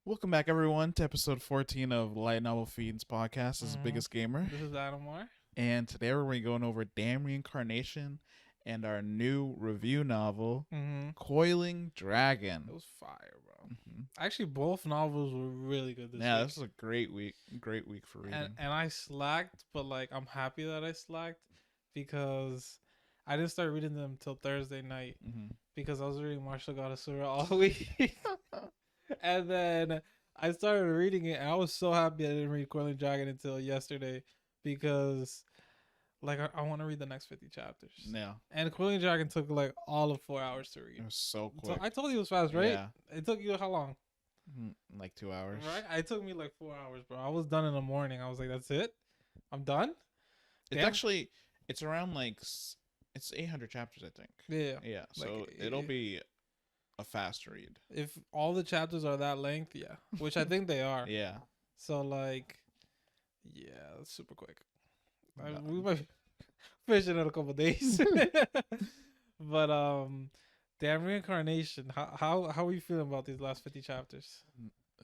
Welcome back, everyone, to episode 14 of Light Novel Feeds podcast. This is Biggest Gamer. This is Adam Moore. And today we're going to be going over Damn Reincarnation and our new review novel, Coiling Dragon. It was fire, bro. Actually, both novels were really good this week. Yeah, this is a great week for reading. And I slacked, but like I'm happy that I slacked because I didn't start reading them till Thursday night because I was reading Martial Goddessura all week. And then I started reading it, and I was so happy I didn't read Coiling Dragon until yesterday because, like, I want to read the next 50 chapters. Yeah. And Coiling Dragon took, like, all of 4 hours to read. It was so quick. So I told you it was fast, right? Yeah. It took you how long? Like 2 hours. Right? It took me, like, 4 hours, bro. I was done in the morning. I was like, that's it? I'm done? It's actually, it's around, like, it's 800 chapters, I think. Yeah. Yeah, so like, it'll be a fast read. If all the chapters are that length, yeah. Which I think they are. Yeah. So, like, yeah, it's super quick. We might finish it in a couple of days. But, Damn Reincarnation, how are you feeling about these last 50 chapters?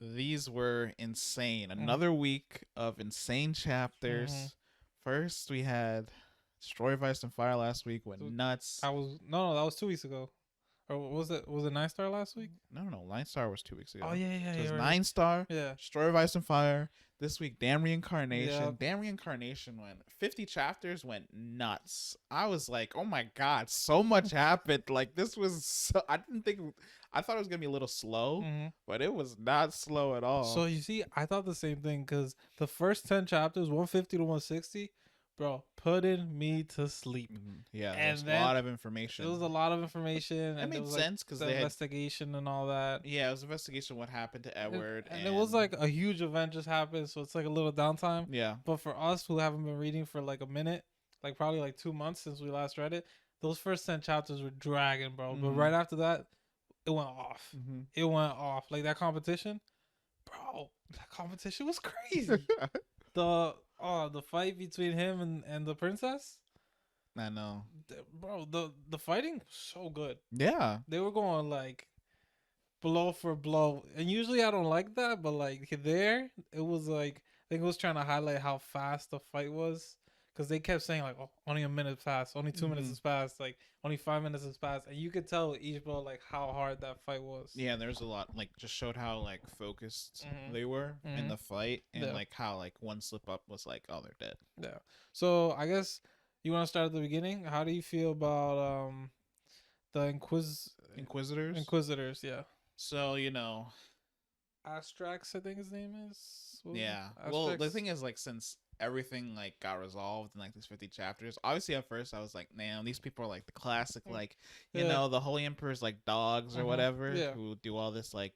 These were insane. Another week of insane chapters. First, we had Destroy Vice and Fire last week. Went nuts. That was 2 weeks ago. Or was it 9 star last week? No. 9 star was 2 weeks ago. Oh, yeah. So it was right. 9 star. Yeah. Destroy Vice and Fire. This week, Damn Reincarnation. Yep. Damn Reincarnation went 50 chapters, went nuts. I was like, oh my god, so much happened. Like, this was so, I thought it was gonna be a little slow, but it was not slow at all. So you see, I thought the same thing because the first 10 chapters, 150 to 160, bro, putting me to sleep. Yeah, and there's a lot of information. It was a lot of information. That and made sense because the they had investigation and all that. Yeah, it was investigation of what happened to Edward. And it was like a huge event just happened, so it's like a little downtime. Yeah. But for us who haven't been reading for like a minute, like probably like 2 months since we last read it, those first 10 chapters were dragging, bro. But right after that, it went off. It went off. Like that competition, bro, that competition was crazy. The fight between him and the princess. I know. Bro, the fighting was so good. Yeah. They were going like blow for blow. And usually I don't like that, but like there, it was like, I think it was trying to highlight how fast the fight was. Because they kept saying like, oh, only a minute passed, only 2 minutes has passed, like only 5 minutes has passed. And you could tell each blow like how hard that fight was. Yeah, there's a lot, like just showed how like focused they were in the fight. And like how like one slip up was like, oh, they're dead. Yeah. So I guess you want to start at the beginning. How do you feel about the Inquisitors? Inquisitors, yeah. So, you know, Astrax, I think his name is. Yeah. Well, the thing is, like, since everything like got resolved in like these 50 chapters, obviously at first I was like, man, these people are like the classic, like, you know, the Holy Emperor's like dogs or whatever who do all this like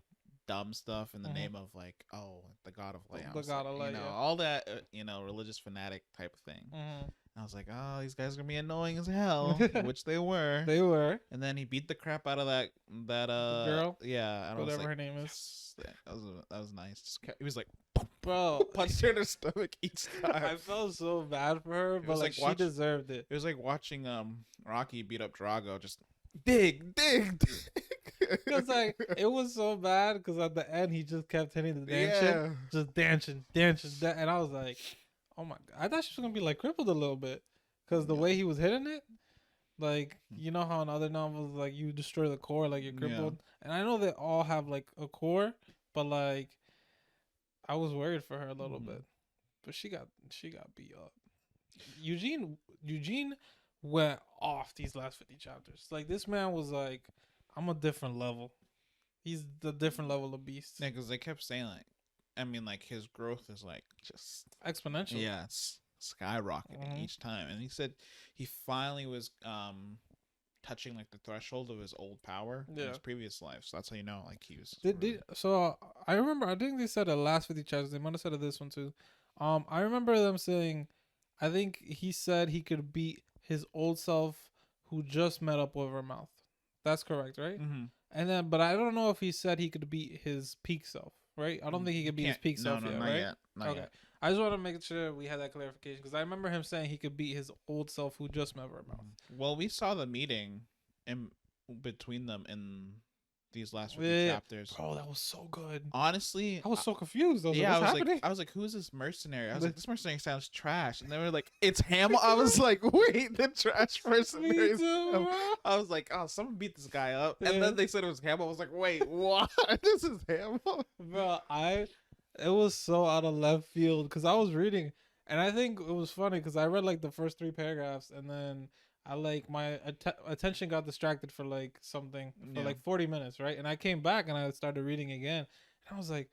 dumb stuff in the name of like, oh, the god of light, the god of light, you know, all that, you know, religious fanatic type of thing. I was like, oh, these guys are gonna be annoying as hell, which they were. They were. And then he beat the crap out of that girl. Yeah, whatever like, her name is. That was nice. Just he was like, bro, punched her in her stomach each time. I felt so bad for her, but like she deserved it. It was like watching Rocky beat up Drago. Just dig. Because like it was so bad because at the end he just kept hitting the dancing, just dancing, and I was like, oh my god, I thought she was gonna be like crippled a little bit because the way he was hitting it, like you know how in other novels like you destroy the core, like you're crippled, and I know they all have like a core, but like I was worried for her a little bit, but she got beat up. Eugene went off these last 50 chapters. Like this man was like, I'm a different level. He's the different level of beast. Yeah, because they kept saying like, I mean, like his growth is like just exponential. Yeah, it's skyrocketing each time. And he said he finally was touching like the threshold of his old power in his previous life. So that's how you know like he was. So I remember, I think they said the last 50 chapters. They might have said it this one too. I remember them saying, I think he said he could beat his old self who just met up with her mouth. That's correct, right? And then, but I don't know if he said he could beat his peak self, right? I don't think he could beat his peak self yet, right? Not okay. Yet. I just want to make sure we had that clarification because I remember him saying he could beat his old self who just met her mouth. Well, we saw the meeting in between them in these last 50 chapters. Bro, that was so good. Honestly, I was so confused. I was like, what's happening? like, I was like, who's this mercenary? I was like, this mercenary sounds trash. And they were like, it's Hamill. I was like, wait, the trash mercenary. I was like, oh, someone beat this guy up. And then they said it was Hamill. I was like, wait, what? This is Hamill? Bro, it was so out of left field because I was reading, and I think it was funny because I read like the first 3 paragraphs, and then I like my attention got distracted for like something for like 40 minutes, right? And I came back and I started reading again, and I was like,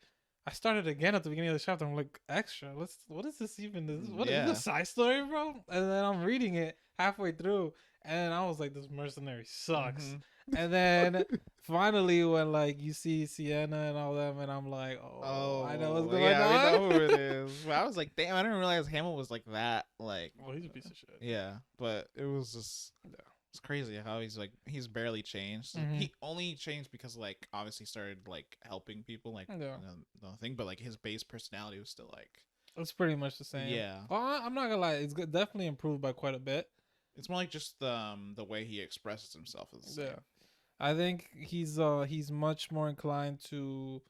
I started again at the beginning of the chapter. I'm like, extra. What is this even? What is this side story, bro? And then I'm reading it halfway through, and I was like, this mercenary sucks. Mm-hmm. And then finally, when like you see Sienna and all them, and I'm like, oh, I know what's going on. Yeah, we know who it is. But I was like, damn, I didn't realize Hamill was like that. Like, well, he's a piece of shit. Yeah, but it was just, it's crazy how he's barely changed. Mm-hmm. He only changed because like obviously started like helping people, like the thing, but like his base personality was still like, it's pretty much the same. Yeah. Well, I'm not gonna lie, it's definitely improved by quite a bit. It's more like just the way he expresses himself is the same. Yeah. I think he's much more inclined to,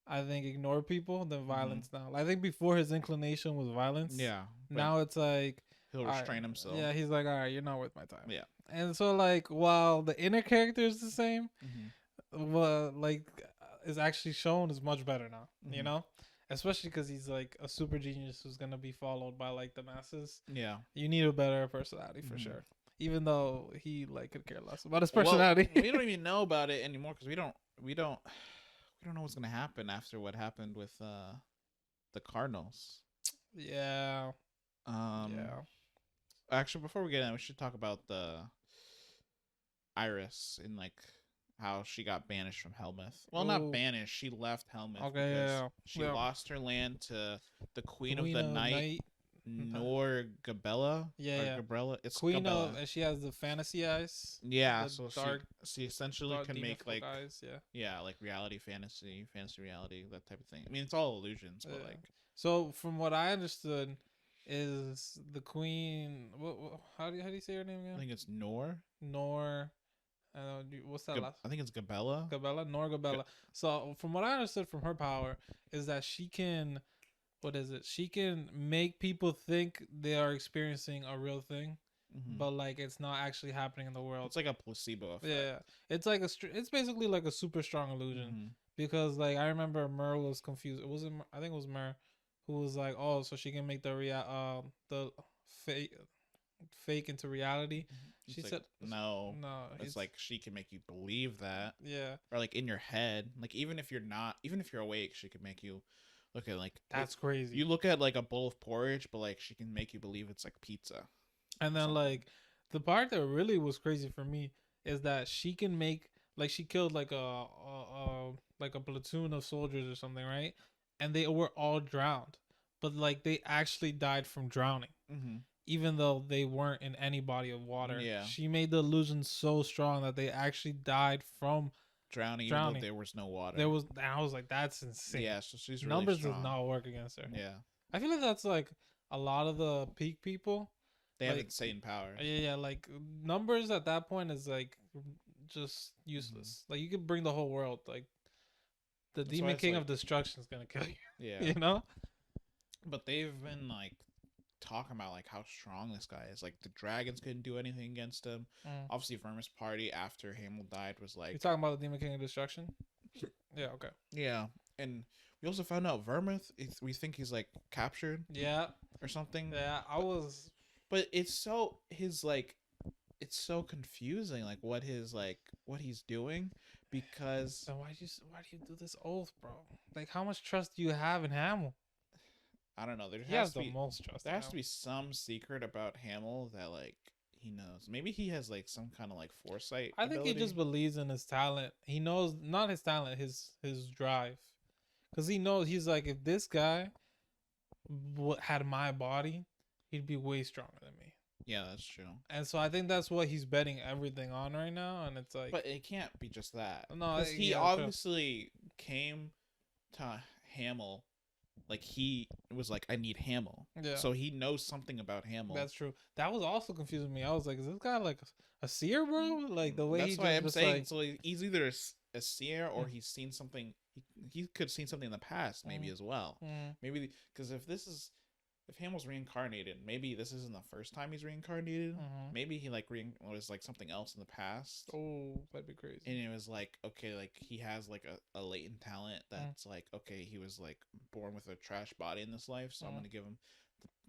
I think, ignore people than violence now. I think before his inclination was violence. Yeah. Now it's like he'll restrain himself. Yeah, he's like, all right, you're not worth my time. Yeah. And so like while the inner character is the same, what like is actually shown is much better now. You know, especially because he's like a super genius who's gonna be followed by like the masses. Yeah. You need a better personality for sure. Even though he like could care less about his personality. Well, we don't even know about it anymore because we don't know what's gonna happen after what happened with the Cardinals. Yeah. Yeah. Actually, before we get in, we should talk about the Iris and like how she got banished from Helmuth. Well, not banished. She left Helmuth because she lost her land to the Queen of the Night. Gabella. Gabriella. It's Queen Gabella. of, and she has the fantasy eyes. Yeah, so she essentially can make like eyes, like reality, fantasy reality, that type of thing. I mean, it's all illusions, but like. So from what I understood, is the Queen? How do you say her name again? I think it's Nor. What's that last? I think it's Gabella. Gabella. So from what I understood from her power is that she can. What is it? She can make people think they are experiencing a real thing, but like it's not actually happening in the world. It's like a placebo effect. Yeah, it's like it's basically like a super strong illusion because like I remember Mer was confused. I think it was Mer who was like, oh, so she can make the fake into reality. She said no. It's like she can make you believe that. Yeah, or like in your head, like even if you're awake, she can make you. Look at like that's crazy. You look at like a bowl of porridge, but like she can make you believe it's like pizza. And then like the part that really was crazy for me is that she can make like she killed like a platoon of soldiers or something, right? And they were all drowned, but like they actually died from drowning, even though they weren't in any body of water. Yeah, she made the illusion so strong that they actually died from. Drowning, even though there was no water. I was like, that's insane. Yeah, so she's really numbers strong. Does not work against her. Yeah, I feel like that's like a lot of the peak people. They have insane power. Yeah, like numbers at that point is like just useless. Like you could bring the whole world. Like the Demon King of Destruction is gonna kill you. Yeah, you know. But they've been like talking about like how strong this guy is. Like the dragons couldn't do anything against him. Obviously Vermis party after Hamill died was like, you're talking about the Demon King of Destruction. Yeah, okay. Yeah, and we also found out Vermouth, we think he's like captured, or something. But it's so it's so confusing like what he's doing, because so why do you do this oath, bro? Like how much trust do you have in Hamill? I don't know. There has to be some secret about Hamill that like he knows. Maybe he has like some kind of like foresight. I think he just believes in his talent. He knows, not his talent, his drive, because he knows, he's like, if this guy had my body, he'd be way stronger than me. Yeah, that's true. And so I think that's what he's betting everything on right now. And it's like, but it can't be just that. No, because he obviously came to Hamill. Like he was like, I need Hamill. Yeah. So he knows something about Hamill. That's true. That was also confusing me. I was like, is this guy like a seer, bro? Like the way that's why I'm saying. Like, so he's either a seer, or he's seen something. He could have seen something in the past, maybe as well. Maybe because if Ham was reincarnated, maybe this isn't the first time he's reincarnated. Maybe he like was like something else in the past. Oh, that'd be crazy. And it was like, okay, like he has like a latent talent that's like, okay, he was like born with a trash body in this life, so I'm gonna give him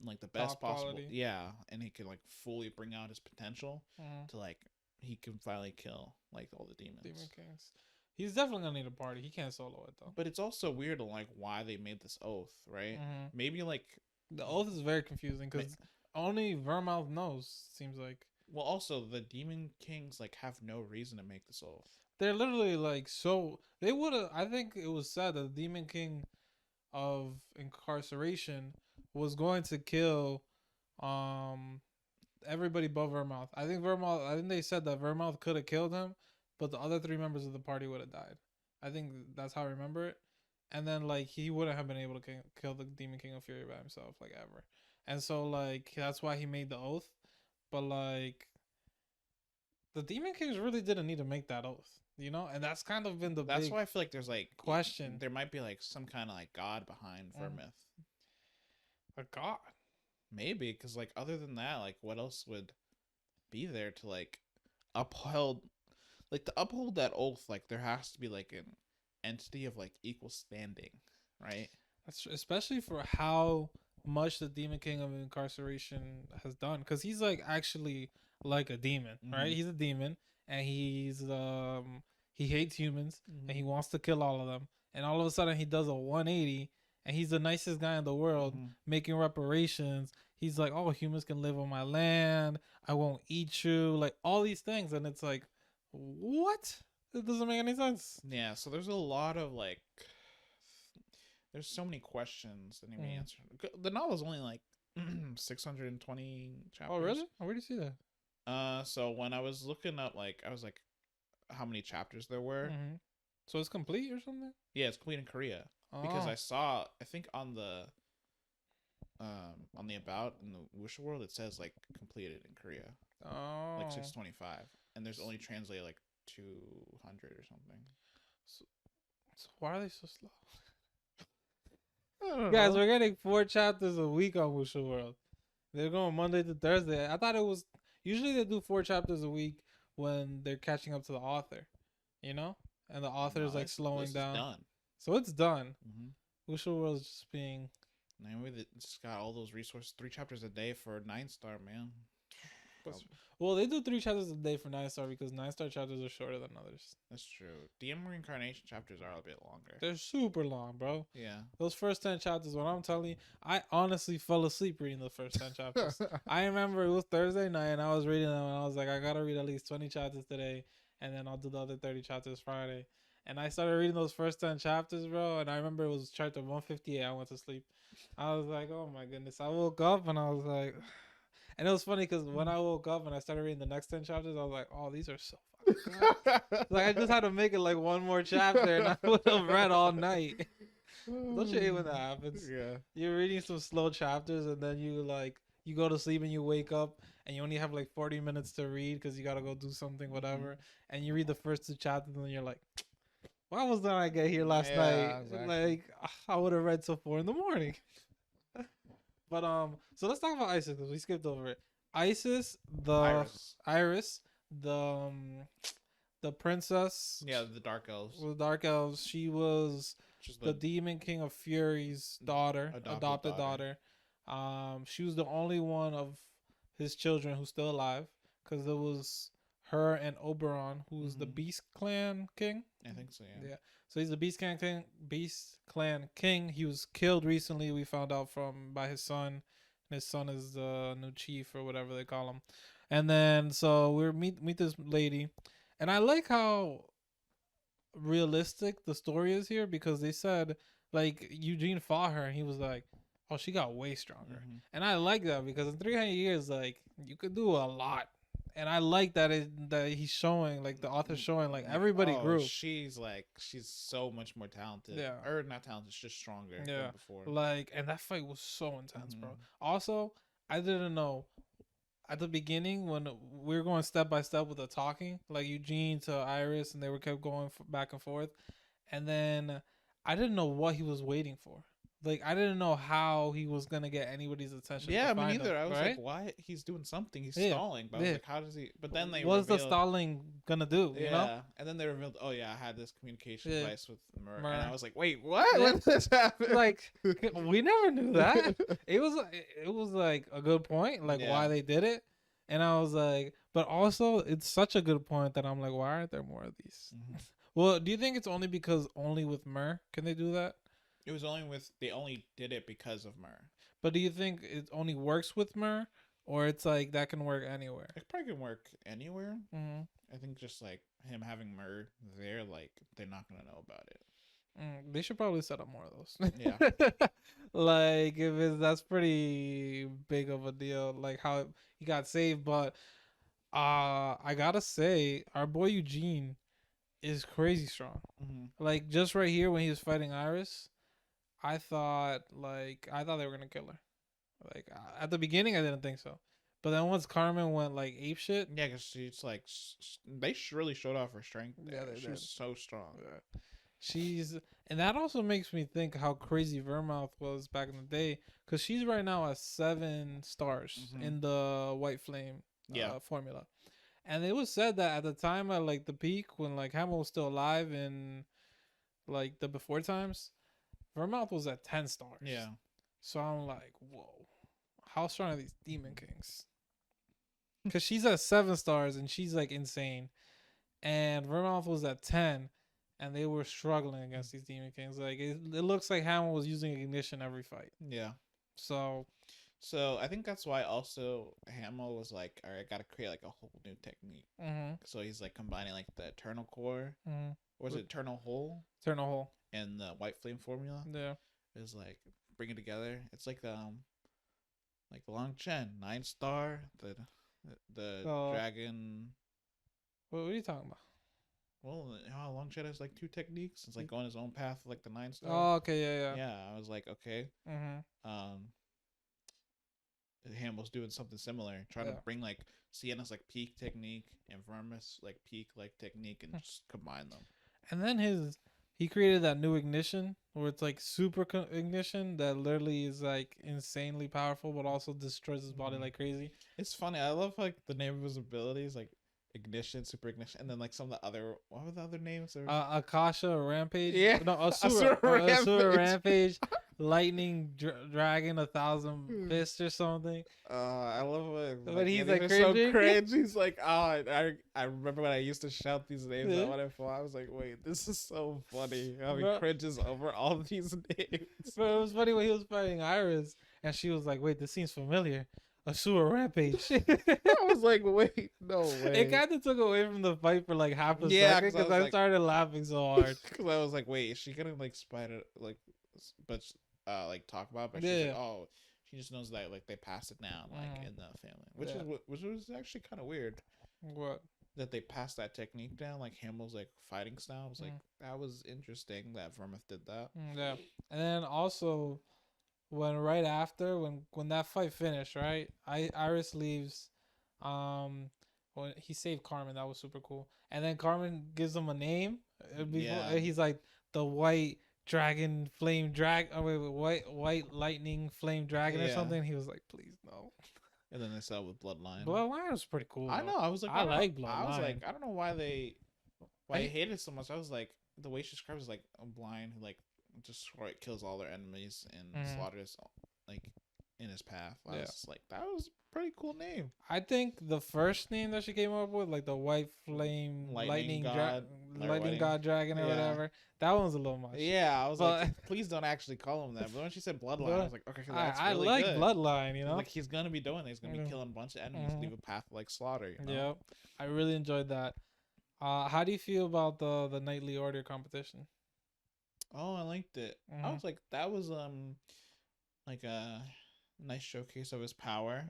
like the best Top possible, quality. yeah, and he can like fully bring out his potential to like he can finally kill like all the demons. Demon Kings. He's definitely gonna need a party. He can't solo it though. But it's also weird on like why they made this oath, right? Maybe like the oath is very confusing because only Vermouth knows. Seems like. Well, also the Demon Kings like have no reason to make this oath. They're literally like so. They would have. I think it was said that the Demon King of incarceration was going to kill, everybody but Vermouth. I think they said that Vermouth could have killed him, but the other 3 members of the party would have died. I think that's how I remember it. And then like he wouldn't have been able to kill the Demon King of Fury by himself, like ever. And so like that's why he made the oath. But like the Demon Kings really didn't need to make that oath, you know? And that's kind of been the That's big why I feel like there's like question. There might be like some kind of like god behind Vermouth. A god? Maybe, because like other than that, like what else would be there to like uphold, like to uphold that oath? Like there has to be like an entity of like equal standing, right? That's especially for how much the Demon King of incarceration has done, because he's like actually like a demon, right? He's a demon, and he hates humans, and he wants to kill all of them, and all of a sudden he does a 180, and he's the nicest guy in the world, making reparations. He's like, oh, humans can live on my land, I won't eat you, like all these things. And it's like, what? It doesn't make any sense. Yeah, so there's a lot of like, there's so many questions that need to be answered. The novel's only like 620 chapters. Oh really? Where do you see that? So when I was looking up, like I was like, how many chapters there were. So it's complete or something? Yeah, it's complete in Korea. Because I think on the about in the Wuxia world, it says like completed in Korea. Like 625, and there's only translated like 200 or something. So why are they so slow? Guys, we're getting 4 chapters a week on Wuxia World. They're going Monday to Thursday. I thought it was usually they do 4 chapters a week when they're catching up to the author, you know, and the author is like slowing down. Done. So it's done. Wuxia World is just being. Anyway, it's got all those resources. 3 chapters a day for 9-star, man. Well, they do 3 chapters a day for 9-star because 9-star chapters are shorter than others. That's true. Damn Reincarnation chapters are a bit longer. They're super long, bro. Yeah. Those first 10 chapters, what I'm telling you, I honestly fell asleep reading the first 10 chapters. I remember it was Thursday night and I was reading them and I was like, I gotta read at least 20 chapters today and then I'll do the other 30 chapters Friday. And I started reading those first 10 chapters, bro, and I remember it was chapter 158. I went to sleep. I was like, oh my goodness. I woke up and I was like, and it was funny because when I woke up and I started reading the next 10 chapters, I was like, oh, these are so fucking good. Like, I just had to make it like one more chapter and I would have read all night. Don't you hate when that happens? Yeah. You're reading some slow chapters and then you go to sleep and you wake up and you only have like 40 minutes to read because you got to go do something, whatever. And you read the first 2 chapters and then you're like, why wasn't I get here last night? Exactly. Like, I would have read till 4 a.m. But so let's talk about Isis because we skipped over it. Iris, the princess. Yeah, the Dark Elves. The Dark Elves. She was the Demon King of Fury's daughter, adopted daughter. She was the only one of his children who's still alive because there was her and Oberon, who's the Beast Clan king. I think so, yeah. Yeah. So he's the Beast Clan king. He was killed recently, we found out by his son. And his son is the new chief or whatever they call him. And then so we meet this lady. And I like how realistic the story is here because they said like Eugene fought her and he was like, oh, she got way stronger. And I like that because in 300 years, like you could do a lot. And I like that he's showing, like the author's showing, like everybody grew. She's so much more talented. Yeah. Or not talented, just stronger than before. Like, and that fight was so intense, bro. Also, I didn't know at the beginning when we were going step by step with the talking, like Eugene to Iris, and they were kept going back and forth, and then I didn't know what he was waiting for. Like I didn't know how he was gonna get anybody's attention. Yeah, to me find neither. him, I was right? like, why? He's doing something. He's Yeah, stalling. But I was yeah. like, how does he? But then they What's the revealed. stalling gonna do? You know? Yeah, and then they revealed, oh yeah, I had this communication Yeah. device with Mur, and I Mur. was like, wait, what? Yeah. When did this happen? Like we never knew that. It was like a good point, like Yeah. why they did it, and I was like, but also it's such a good point that I'm like, why aren't there more of these? Mhm. Well, do you think it's only because only with Mur can they do that? It was only with they only did it because of Mur. But do you think it only works with Mur, or it's like that can work anywhere? It probably can work anywhere. Mm-hmm. I think just like him having Mur there, like they're not gonna know about it. They should probably set up more of those. Yeah. Like if it's that's pretty big of a deal, like how he got saved. But I gotta say, our boy Eugene is crazy strong. Mm-hmm. Like just right here when he was fighting Iris, I thought they were gonna kill her. Like at the beginning, I didn't think so, but then once Carmen went like ape shit, Yeah, because she's like they really showed off her strength. There. Yeah, they she did. was so strong. she's and that also makes me think how crazy Vermouth was back in the day, because she's right now at 7 stars in the White Flame formula, and it was said that at the time at like the peak when like Hamill was still alive in like the before times, Vermouth was at 10 stars. Yeah. So I'm like, whoa, how strong are these Demon Kings? Because she's at 7 stars and she's like insane, and Vermouth was at 10, and they were struggling against these Demon Kings. Like it looks like Hamill was using Ignition every fight. Yeah. So I think that's why also Hamill was like, all right, I gotta create like a whole new technique. mm-hmm. So he's like combining like the Eternal Core, Mm-hmm. or was it Eternal Hole? Eternal Hole. And the White Flame formula. Yeah. Is like bring it together. It's like the Long Chen 9-star, the dragon. What are you talking about? Well, how Long Chen has like 2 techniques. It's like going his own path, like the 9-star. Oh, okay, yeah. Yeah, I was like, okay. Mm-hmm. Hamill's doing something similar, trying to bring like Sienna's like peak technique and Vermis like peak like technique and just combine them. And then he created that new ignition where it's like super ignition that literally is like insanely powerful, but also destroys his body like crazy. It's funny. I love like the name of his abilities, like ignition, super ignition, and then like some of the other. What were the other names? Akasha Rampage. Yeah, no, Asura Rampage. Lightning Dragon 1,000 fists or something. I love it. But he's like so cringe. He's like, oh, I remember when I used to shout these names out when I fought. I was like, wait, this is so funny. How he cringes over all these names. But it was funny when he was fighting Iris, and she was like, wait, this seems familiar. Asura Rampage. I was like, wait, no way. It kind of took away from the fight for like half a second because I started laughing so hard. Because I was like, wait, is she gonna like spider like, but like talk about? But she's like, oh, she just knows that like they passed it down like in the family, which was actually kind of weird. What? That they passed that technique down, like Hamill's like fighting style. I was like, that was interesting that Vermouth did that. Yeah, and then also. Right after when that fight finished, right? Iris leaves, when he saved Carmen, that was super cool. And then Carmen gives him a name. He's like the White Dragon Flame Dragon. Oh wait, White Lightning Flame Dragon or something. He was like, please no. And then they saw with Bloodline. Bloodline was pretty cool. I know. I was like, I like Bloodline. I was like, I don't know why they hated it so much. I was like, the way she describes is like a blind who like just kills all their enemies and slaughters like in his path. I was just like, that was a pretty cool name. I think the first name that she came up with, like the White Flame Lightning God Dragon or whatever, that one was a little much. Yeah, I was like, please don't actually call him that. But when she said Bloodline, I was like, okay, that's I really like good. Bloodline, you know? Like he's gonna be doing it. He's gonna be killing a bunch of enemies, leave a path like slaughter. You know? Yeah, I really enjoyed that. How do you feel about the Nightly Order competition? Oh, I liked it. I was like, that was like a nice showcase of his power,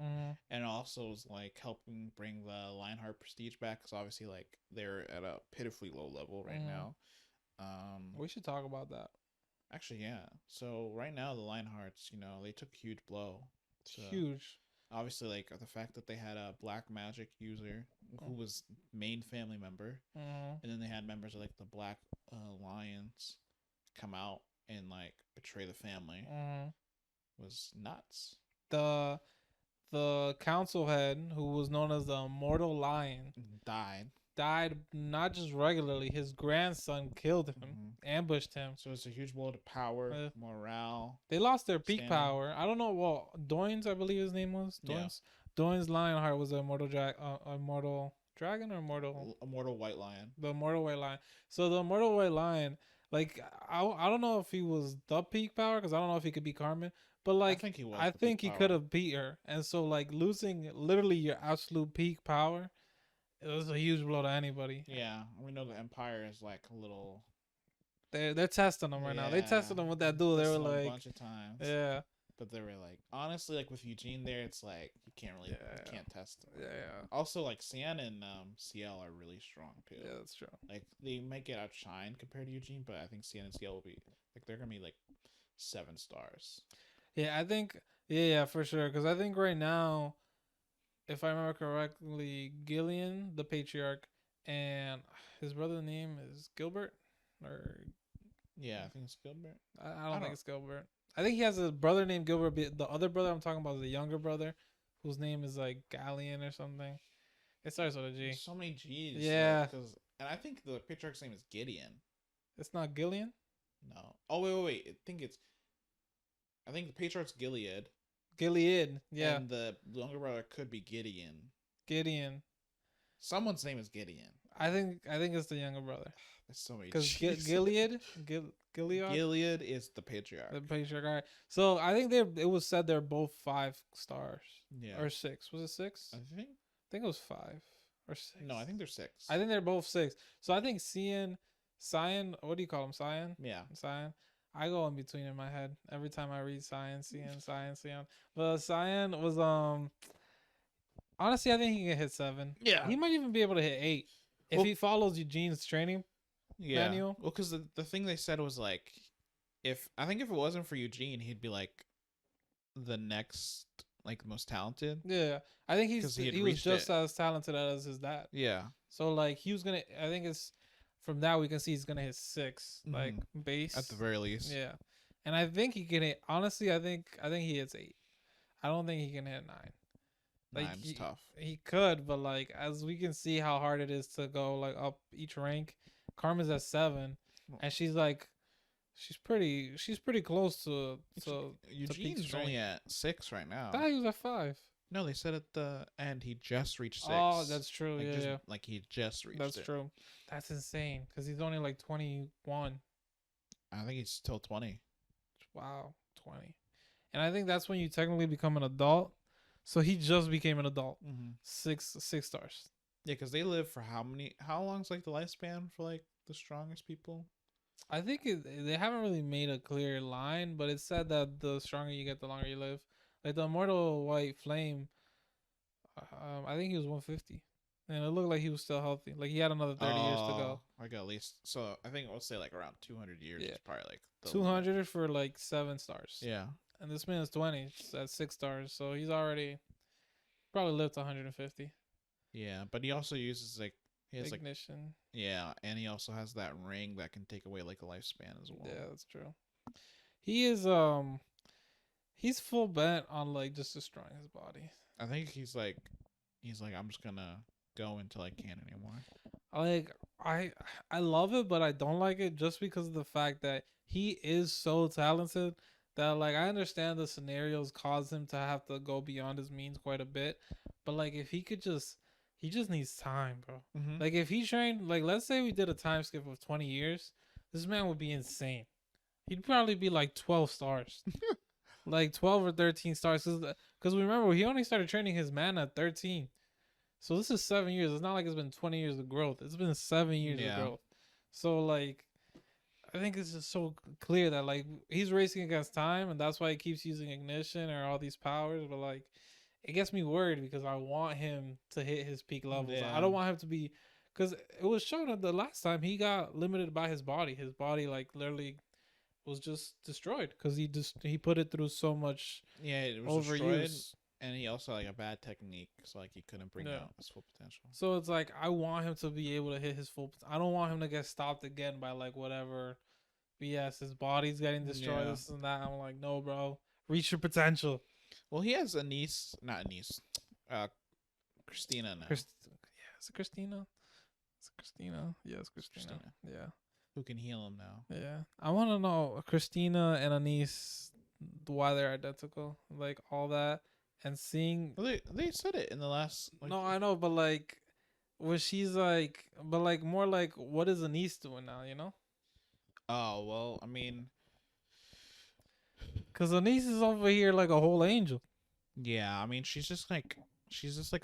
and also was like helping bring the Lionheart prestige back, because obviously like they're at a pitifully low level right now. We should talk about that. Actually, yeah. So right now the Lionhearts, they took a huge blow. Huge. obviously like the fact that they had a black magic user who was main family member, and then they had members of like the Black Alliance come out and like betray the family, was nuts. The council head, who was known as the Immortal Lion, died not just regularly. His grandson killed him, ambushed him. So it's a huge blow to power, morale. They lost their peak power. I don't know. Well, Doins, I believe his name was Doins. Yeah. Doins Lionheart was an immortal dragon or immortal white lion. The immortal white lion. So the immortal white lion, like I don't know if he was the peak power, because I don't know if he could beat Carmen. But like I think he could have beat her. And so like losing literally your absolute peak power, it was a huge blow to anybody. Yeah, we know the Empire is like a little. They're testing them right now. They tested them with that duel. They were like a bunch of times. Yeah. But they were like, honestly, like with Eugene there, it's like you can't really, you can't test them. Yeah. Also, like Cyan and CL are really strong too. Yeah, that's true. Like they might get outshined compared to Eugene, but I think Cyan and CL will be like they're gonna be like 7 stars. Yeah, I think. Yeah, for sure. Because I think right now, if I remember correctly, Gillian, the patriarch, and his brother's name is Gilbert, or yeah, I think it's Gilbert. I don't think it's Gilbert. I think he has a brother named Gilbert. But the other brother I'm talking about is the younger brother, whose name is like Gallian or something. It starts with a G. There's so many G's. Yeah. And I think the patriarch's name is Gideon. It's not Gillian? No. Oh, wait. I think the patriarch's Gilead. Gilead, yeah. And the younger brother could be Gideon. Gideon. Someone's name is Gideon. I think it's the younger brother. There's so many. Because Gilead, Gilead is the patriarch. The patriarch. All right. So I think it was said they're both 5 stars. Yeah. Or 6. Was it 6? I think it was 5 or 6. No, I think they're 6. I think they're both 6. So I think Cyan. What do you call him? Cyan. Yeah. Cyan. I go in between in my head every time I read Cyan. But Cyan was honestly, I think he can hit 7. Yeah. He might even be able to hit 8 if he follows Eugene's training manual. Well, because the thing they said was like, if it wasn't for Eugene, he'd be like the next like most talented. Yeah, I think he was just as talented as his dad. Yeah. So like he was gonna. I think it's from that we can see he's gonna hit 6 like base at the very least. Yeah, and I think he can hit. Honestly, I think he hits 8. I don't think he can hit 9. Like 9's tough. He could, but like as we can see how hard it is to go like up each rank. Carmen's at 7, and she's pretty close to Eugene's only at 6 right now. I thought he was at 5. No, they said at the end he just reached 6. Oh, that's true. Like like he just reached That's true. That's insane because he's only like 21. I think he's still 20. Wow, 20. And I think that's when you technically become an adult. So he just became an adult. 6 stars. Yeah, because they live for how long's like the lifespan for like the strongest people? I think they haven't really made a clear line, but it said that the stronger you get, the longer you live. Like the Immortal White Flame, I think he was 150. And it looked like he was still healthy. Like he had another 30 years to go. Like at least, so I think we'll say like around 200 years is probably like 200 for like 7 stars. Yeah. And this man is 20 at 6 stars, so he's already probably lived to 150. Yeah, but he also uses like ignition. And he also has that ring that can take away like a lifespan as well. Yeah, that's true. He is he's full bent on like just destroying his body. I think he's like I'm just gonna go until I can't anymore. Like I love it, but I don't like it just because of the fact that he is so talented that like I understand the scenarios cause him to have to go beyond his means quite a bit, but like if he could he just needs time, bro. Like if he trained, like let's say we did a time skip of 20 years, this man would be insane. He'd probably be like 12 stars, like 12 or 13 stars. Because remember, he only started training his man at 13. So this is 7 years. It's not like it's been 20 years of growth. It's been 7 years of growth. So like, I think it's just so clear that like he's racing against time, and that's why he keeps using ignition or all these powers. But like, it gets me worried because I want him to hit his peak levels. Yeah. I don't want him to be, because it was shown that the last time he got limited by his body. His body like literally was just destroyed because he put it through so much. Yeah, it was overuse. Destroyed. And he also like a bad technique, so like he couldn't bring out his full potential. So it's like I want him to be able to hit his full. I don't want him to get stopped again by like whatever BS. His body's getting destroyed. Yeah. This and that. I'm like, no, bro, reach your potential. Well, he has a niece, not a niece, Christina now. Yeah, is it Christina? It's Christina. Yeah, it's Christina. Yeah. Who can heal him now? Yeah, I want to know Christina and Anise, why they're identical, like all that. And seeing, well, they said it in the last. Like, no, I know, but like, where she's like, but like more like, what is Anise doing now? You know? Oh well, I mean, because Anise is over here like a whole angel. Yeah, I mean, she's just like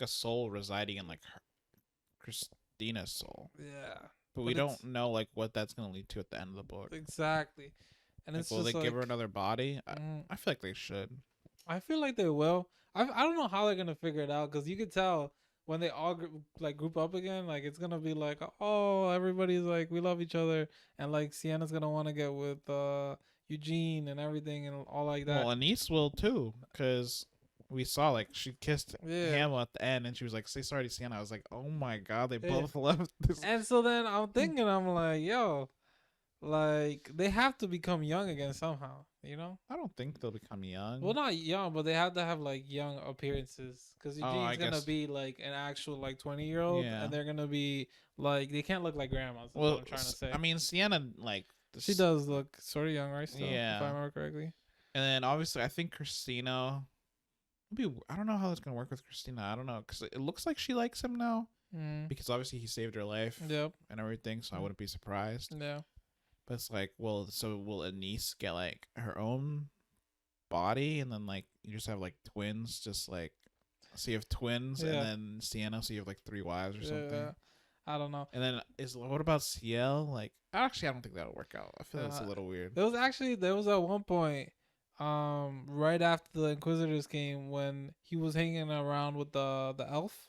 a soul residing in like Christina's soul. Yeah, but we don't know like what that's gonna lead to at the end of the book. Exactly, and like, it's will just they give her another body? I feel like they should. I feel like they will. I don't know how they're gonna figure it out because you could tell when they all group up again, like it's gonna be like, oh, everybody's like we love each other, and like Sienna's gonna want to get with Eugene and everything and all like that. Well, Anise will too, because we saw like she kissed Hamill at the end, and she was like, "Say sorry to Sienna." I was like, "Oh my god, they both left this." And so then I'm thinking, I'm like, yo, like they have to become young again somehow. You know, I don't think they'll become young. Well, not young, but they have to have like young appearances because Eugene's gonna be like an actual like 20-year-old, and they're gonna be like they can't look like grandmas. That's what I'm trying to say. I mean, Sienna like she does look sort of young, right? Still, yeah, if I remember correctly. And then obviously, I think Christina. I don't know how that's gonna work with Christina. I don't know because it looks like she likes him now because obviously he saved her life. Yep. And everything, so I wouldn't be surprised. Yeah. But it's like, will Anise get like her own body, and then like you just have like twins, just like so you have twins, and then Sienna, so you have like 3 wives or something. I don't know. And then what about Ciel? Like, actually, I don't think that'll work out. I feel that's a little weird. There was at one point, right after the Inquisitors came, when he was hanging around with the elf.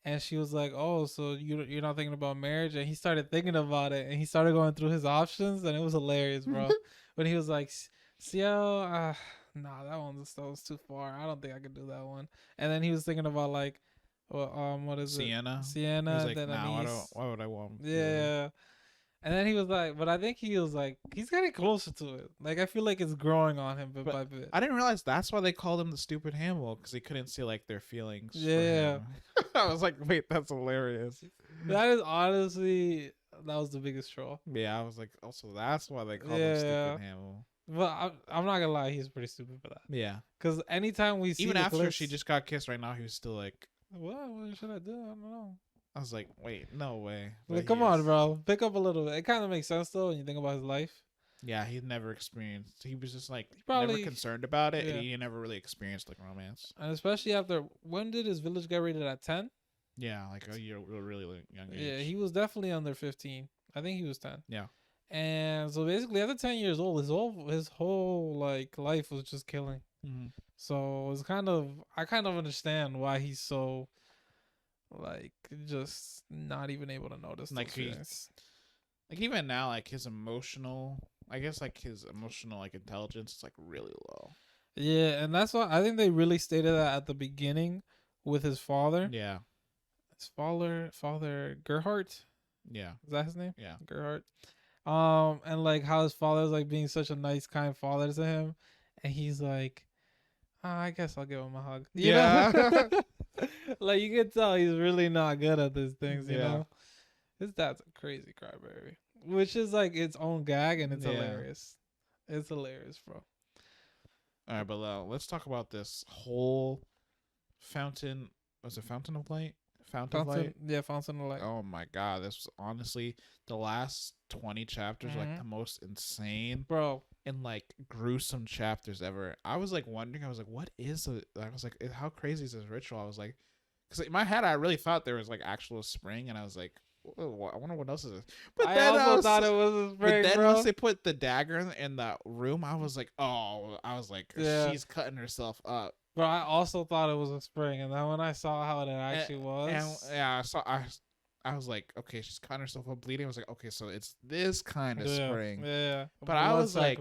And she was like, "Oh, so you're not thinking about marriage?" And he started thinking about it, and he started going through his options, and it was hilarious, bro. When he was like, "Ciel, nah, that was too far. I don't think I could do that one." And then he was thinking about like, what is Sienna? it? Sienna. He was like, "No, why would I want?" Yeah. And then he was like, but I think he was like, he's getting closer to it. Like, I feel like it's growing on him bit by bit. I didn't realize that's why they called him the stupid Hamill, because he couldn't see like their feelings. Yeah. I was like, wait, that's hilarious. That is honestly, that was the biggest troll. Yeah, I was like, also that's why they called him stupid Hamill. But I'm not gonna lie, he's pretty stupid for that. Yeah. Because anytime we see even after she just got kissed right now, he was still like, what should I do? I don't know. I was like, wait, no way. Like, come on, bro. Pick up a little bit. It kind of makes sense, though, when you think about his life. Yeah, he never experienced. He was just like, never concerned about it. And he never really experienced like romance. And especially after, when did his village get rated at 10? Yeah, like a really young age. Yeah, he was definitely under 15. I think he was 10. Yeah. And so basically, after 10 years old, his whole like life was just killing. Mm-hmm. So it's I kind of understand why he's so like just not even able to notice like even now, like his emotional like intelligence is like really low. Yeah, and that's why I think they really stated that at the beginning with his father. Yeah. His father Gerhardt. Yeah. Is that his name? Yeah. Gerhardt. And like how his father is like being such a nice, kind father to him, and he's like, I guess I'll give him a hug. You know? Like you can tell he's really not good at these things, you know. His dad's a crazy crybaby, which is like its own gag, and it's hilarious. It's hilarious, bro. All right, but let's talk about this whole fountain. Was it Fountain of Light? Fountain of Light? Yeah, Fountain of Light. Oh my god, this was honestly the last 20 chapters like the most insane, bro, and like gruesome chapters ever. I was like wondering, I was like, what is it? I was like, how crazy is this ritual? I was like, because in my head I really thought there was like actual spring, and I was like, I wonder what else is this. But I also thought it was a spring. But then once they put the dagger in the room, I was like, she's cutting herself up. But I also thought it was a spring, and then when I saw how it actually was, and yeah, I was like, okay, she's cutting herself up bleeding. I was like, okay, so it's this kind of Yeah, spring. yeah. But I was like,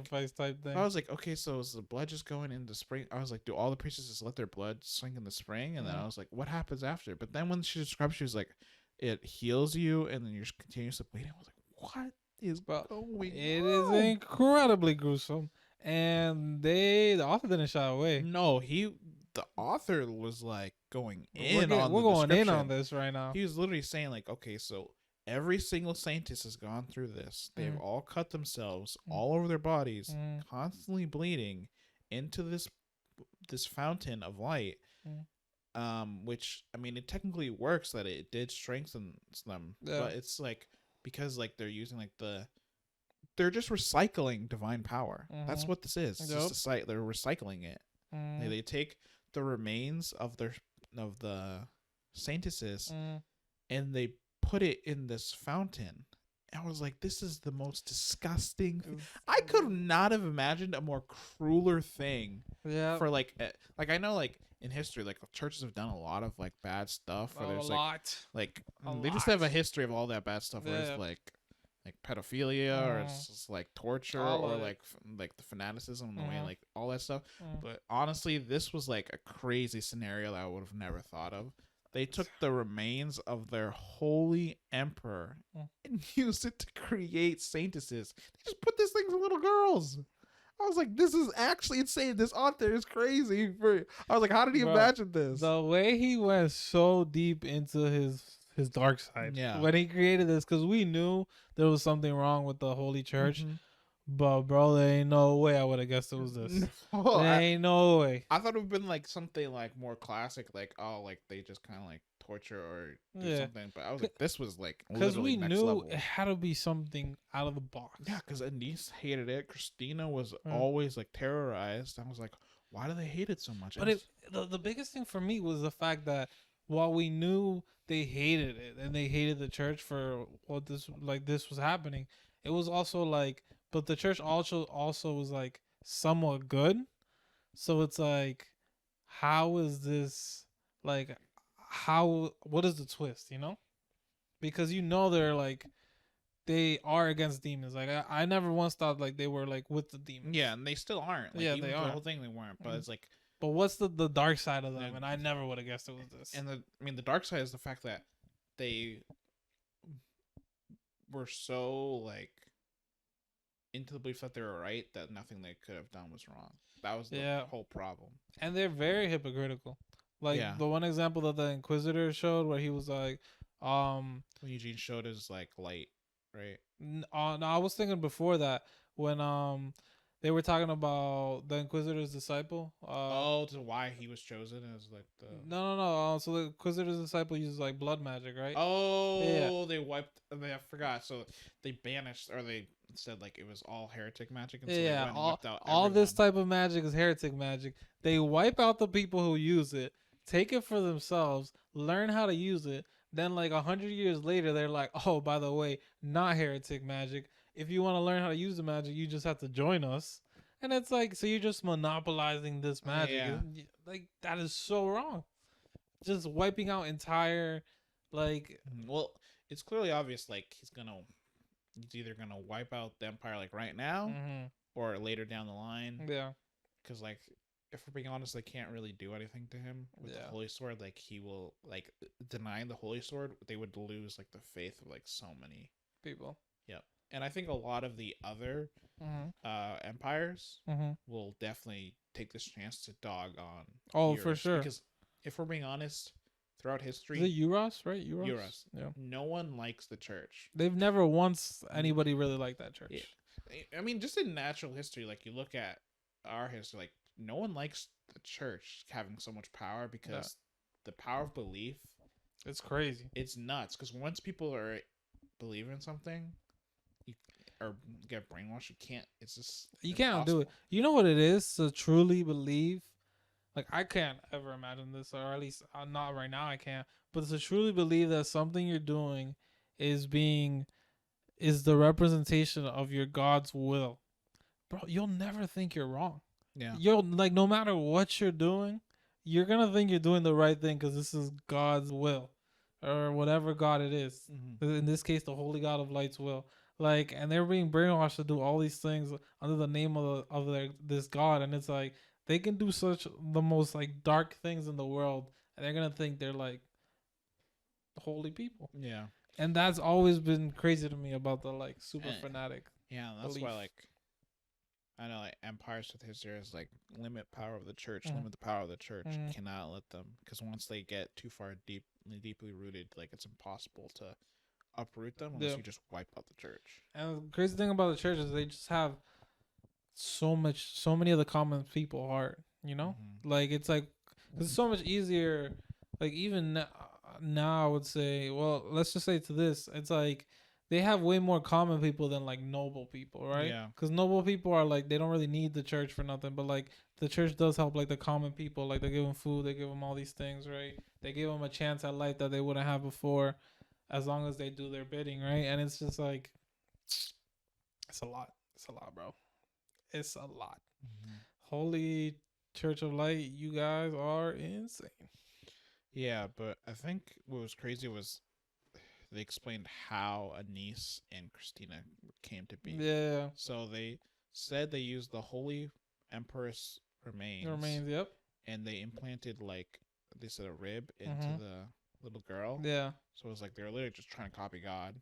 okay, so is the blood just going into spring? I was like, do all the priestesses let their blood swing in the spring? And then I was like, what happens after? But then when she described, she was like, it heals you, and then you're continuously bleeding. I was like, what is going on? It is incredibly gruesome, and the author didn't shy away. No, the author was like going We're in on this right now. He was literally saying like, okay, so every single scientist has gone through this. They've all cut themselves all over their bodies, constantly bleeding into this fountain of light. Which, I mean, it technically works that it did strengthen them, but it's like, because like they're using like they're just recycling divine power. That's what this is. It's just a site. They're recycling it. They take the remains of the saintesses and they put it in this fountain. I was like, this is the most disgusting thing. I could not have imagined a more crueler thing. Yeah. For like I know like in history, like churches have done a lot of like bad stuff. Where there's like they just have a history of all that bad stuff. Where it's like pedophilia or it's just like torture or like the fanaticism and the way like all that stuff. But honestly, this was like a crazy scenario that I would have never thought of. They took the remains of their holy emperor and used it to create saintesses. They just put these things in little girls. I was like, this is actually insane. This author is crazy. I was like, how did he imagine this? The way he went so deep into his dark side when he created this, because we knew there was something wrong with the Holy Church. But bro, there ain't no way I would have guessed it was this. Ain't no way. I thought it would have been like something like more classic, like like they just kind of like torture or do something. But I was like, this was like because we knew it had to be something out of the box. Yeah, because Anise hated it. Christina was always like terrorized. I was like, why do they hate it so much? But the biggest thing for me was the fact that while we knew they hated it and they hated the church for what this was happening, it was also like. But the church also was like somewhat good. So it's like, how is this like, what is the twist, you know? Because they're like, they are against demons. Like I never once thought like they were like with the demons. Yeah, and they still aren't. Like, even they are. The whole thing they weren't. But it's like, but what's the dark side of them? And I never would have guessed it was this. And the dark side is the fact that they were so like into the belief that they were right, that nothing they could have done was wrong. That was the whole problem. And they're very hypocritical. Like the one example that the Inquisitor showed, where he was like, when Eugene showed his like light, right? No, I was thinking before that when they were talking about the Inquisitor's disciple. To why he was chosen as like the no. So the Inquisitor's disciple uses like blood magic, right? They wiped. I forgot. So they banished, or they said like it was all heretic magic. And so they went and wiped out all this type of magic is heretic magic. They wipe out the people who use it, take it for themselves, learn how to use it. Then like 100 years later, they're like, oh, by the way, not heretic magic. If you want to learn how to use the magic, you just have to join us. And it's like, so you're just monopolizing this magic. Yeah. Like, that is so wrong. Just wiping out entire, like... Well, it's clearly obvious, like, he's either going to wipe out the Empire, like, right now, or later down the line. Yeah. Because, like, if we're being honest, they can't really do anything to him with the Holy Sword. Like, he will, like, denying the Holy Sword, they would lose, like, the faith of, like, so many people. Yep. And I think a lot of the other empires will definitely take this chance to dog on. Oh, Eurus, for sure. Because if we're being honest, throughout history, is it Euros, right? Euros. Yeah. No one likes the church. They've never once anybody really liked that church. Yeah. I mean, just in natural history, like you look at our history, like no one likes the church having so much power because the power of belief. It's crazy. It's nuts because once people are believing in something. Or get brainwashed, you can't do it. You know what it is to truly believe? Like, I can't ever imagine this, or at least not right now I can't, but to truly believe that something you're doing is the representation of your God's will. Bro, you'll never think you're wrong. Yeah. You'll, like, no matter what you're doing, you're gonna think you're doing the right thing because this is God's will, or whatever god it is. In this case, the holy god of light's will. Like, and they're being brainwashed to do all these things under the name of this god, and it's like they can do such the most like dark things in the world, and they're gonna think they're like holy people. Yeah. And that's always been crazy to me about the like super fanatic. Yeah, that's belief. Why like I know like empires with history is like limit power of the church, limit the power of the church. Cannot let them, because once they get too far deeply rooted, like it's impossible to uproot them unless you just wipe out the church. And the crazy thing about the church is they just have so many of the common people heart. You know, like it's like it's so much easier. Like even now, I would say, well, let's just say to this, it's like they have way more common people than like noble people, right? Yeah. Because noble people are like, they don't really need the church for nothing, but like the church does help like the common people. Like they give them food, they give them all these things, right? They give them a chance at life that they wouldn't have before, as long as they do their bidding, right? And it's just like, it's a lot. It's a lot, bro. It's a lot. Holy Church of Light, you guys are insane. Yeah, but I think what was crazy was they explained how Anise and Christina came to be. Yeah. So they said they used the Holy Empress remains. The remains, yep. And they implanted, like, they said a rib into the little girl. Yeah. So it was like they were literally just trying to copy God.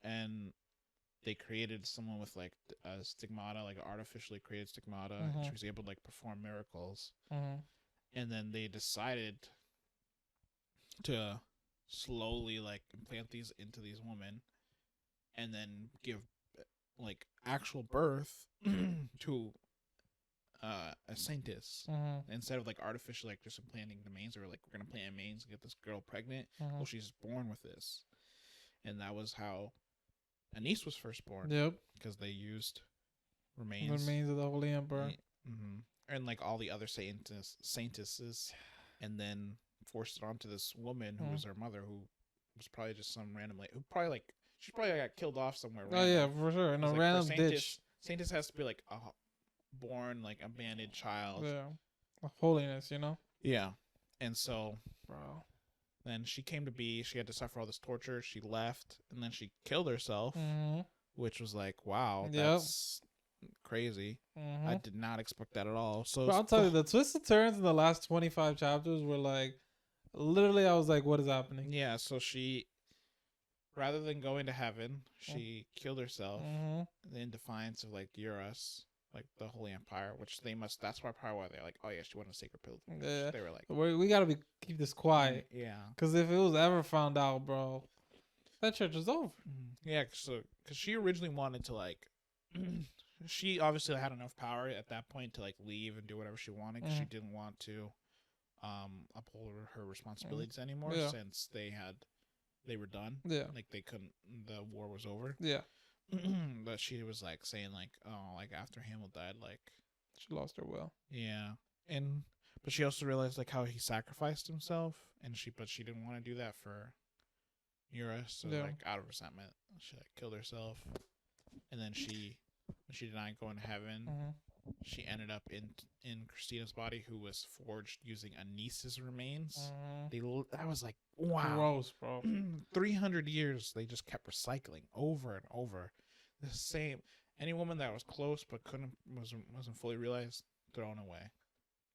And they created someone with, like, a stigmata, like an artificially created stigmata. And she was able to, like, perform miracles. And then they decided to slowly like implant these into these women and then give like actual birth to a saintess instead of like artificially like just implanting the mains. Or like, we're gonna plant mains and get this girl pregnant. Well, she's born with this, and that was how Anise was first born. Yep, because they used remains of the Holy Emperor, and like all the other saintesses, and then forced it onto this woman who was her mother, who was probably just some random like, who probably like she probably got killed off somewhere. Oh yeah, for sure, in a like, random ditch. Saintess has to be like a born like abandoned child. Yeah, holiness, you know. Yeah, and so, bro, then she came to be. She had to suffer all this torture. She left, and then she killed herself, which was like, wow, that's crazy. I did not expect that at all. So but I'll tell you, the twists and turns in the last 25 chapters were like, literally, I was like, what is happening? Yeah, so she, rather than going to heaven, she killed herself in defiance of like Eurus, like the Holy Empire, which they must. That's probably why they're like, oh yeah, she wanted a sacred pilgrimage. Yeah. They were like, we gotta keep this quiet. Yeah, because if it was ever found out, bro, that church is over. Yeah, so because she originally wanted to like. She obviously had enough power at that point to like leave and do whatever she wanted, because she didn't want to uphold her responsibilities anymore, since they were done. Yeah, like they couldn't. The war was over. Yeah, but she was like saying like, oh, like after Hamlet died, like she lost her will. Yeah, but she also realized like how he sacrificed himself, and she didn't want to do that for Eurus, so like out of resentment, she like killed herself, and then when she did not go into heaven, she ended up in Christina's body, who was forged using Anise's remains. That was like, wow, gross, bro. 300 years they just kept recycling over and over the same. Any woman that was close but wasn't fully realized, thrown away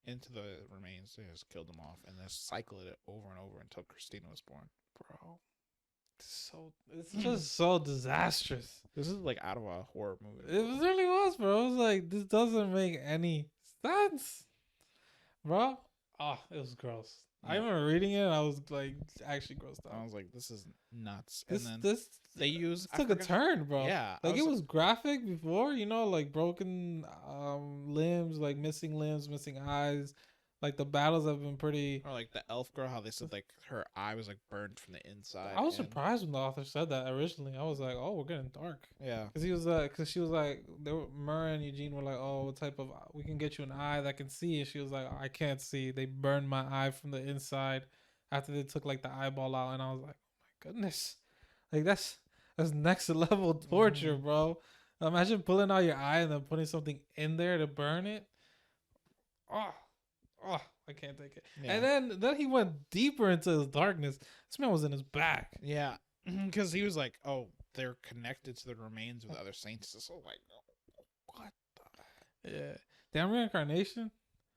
into the remains. They just killed them off, and they cycled it over and over until Christina was born. Bro, it's just so disastrous. This is like out of a horror movie. It really was, bro. It was like, this doesn't make any sense, bro. Oh, it was gross. Yeah. I remember reading it, and I was like actually grossed out. I was like, this is nuts. This took a turn, bro. Yeah, like it was graphic before, you know, like broken limbs, like missing limbs, missing eyes. Like the battles have been pretty. Or like the elf girl, how they said like her eye was like burned from the inside. I was surprised when the author said that originally. I was like, oh, we're getting dark. Yeah, because she was like, Murray and Eugene were like, oh, what type of, we can get you an eye that can see, and she was like, I can't see. They burned my eye from the inside after they took like the eyeball out, and I was like, oh my goodness, like that's next level torture, bro. Imagine pulling out your eye and then putting something in there to burn it. Oh. Oh, I can't take it. Yeah. And then he went deeper into his darkness. This man was in his back. Yeah, because he was like, "Oh, they're connected to the remains of the other saints." So like, what the? Yeah. Damn Reincarnation.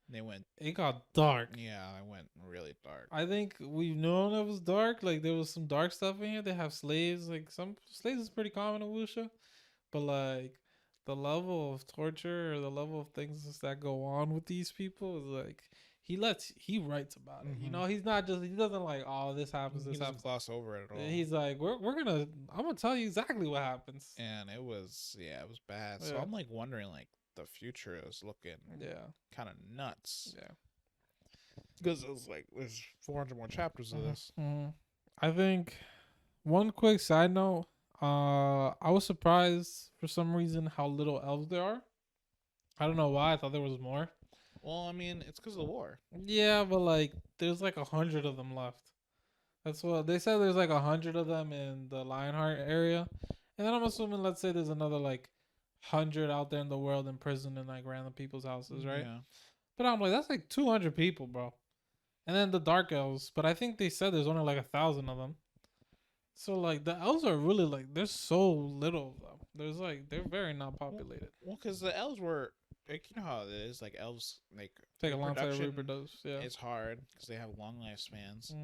They went. It got dark. Yeah, it went really dark. I think we've known it was dark. Like there was some dark stuff in here. They have slaves. Like some slaves is pretty common in Wuxia, but like the level of torture or the level of things that go on with these people is like he writes about it. You know, he's not just he doesn't like oh this happens. He doesn't gloss over it at all. He's like I'm gonna tell you exactly what happens. And it was bad. So I'm like wondering like the future is looking kind of nuts. Yeah. Because it was like there's 400 more chapters of this. I think one quick side note. I was surprised for some reason how little elves there are. I don't know why. I thought there was more. Well, I mean, it's because of the war. Yeah, but like, there's like 100 of them left. That's what they said. There's like 100 of them in the Lionheart area, and then I'm assuming, let's say, there's another like 100 out there in the world in prison in like random people's houses, right? Yeah. But I'm like, that's like 200 people, bro. And then the dark elves, but I think they said there's only like 1,000 of them. So like the elves are really like there's so little of them. There's like they're very not populated. Well, because the elves were like you know how it is like elves like take a long time to reproduce. Yeah, it's hard because they have long lifespans,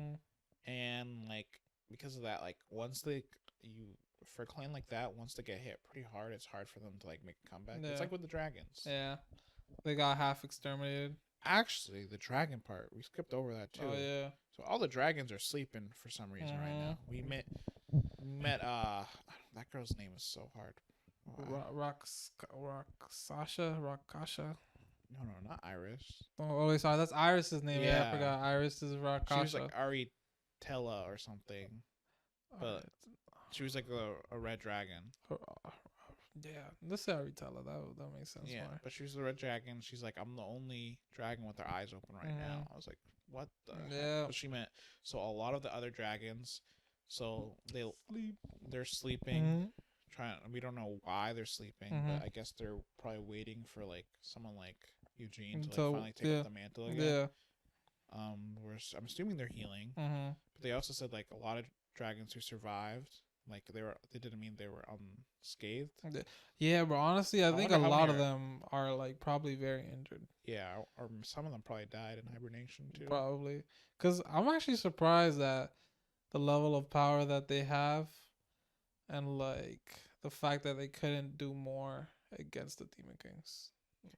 and like because of that, like once for a clan like that, once they get hit pretty hard, it's hard for them to like make a comeback. Yeah. It's like with the dragons. Yeah, they got half exterminated. Actually, the dragon part we skipped over that too. Oh yeah. So all the dragons are sleeping for some reason right now. We met that girl's name is so hard. Kasha. No, not Iris. Oh, wait, sorry, that's Iris's name. Yeah, I forgot. Iris is Rakasha. She was like Aritella or something, but she was like a red dragon. Yeah, let's say Aritella. That makes sense. Yeah, but she was the red dragon. She's like, I'm the only dragon with their eyes open right now. I was like, what the heck? But she meant so a lot of the other dragons, so they're sleeping. We don't know why they're sleeping, but I guess they're probably waiting for like someone like Eugene to like finally take up the mantle again. Yeah. I'm assuming they're healing, but they also said like a lot of dragons who survived, like they didn't mean they were unscathed. Yeah, but honestly, I think a lot of them are like probably very injured. Yeah, or some of them probably died in hibernation too. Probably, because I'm actually surprised at the level of power that they have, and like the fact that they couldn't do more against the Demon Kings.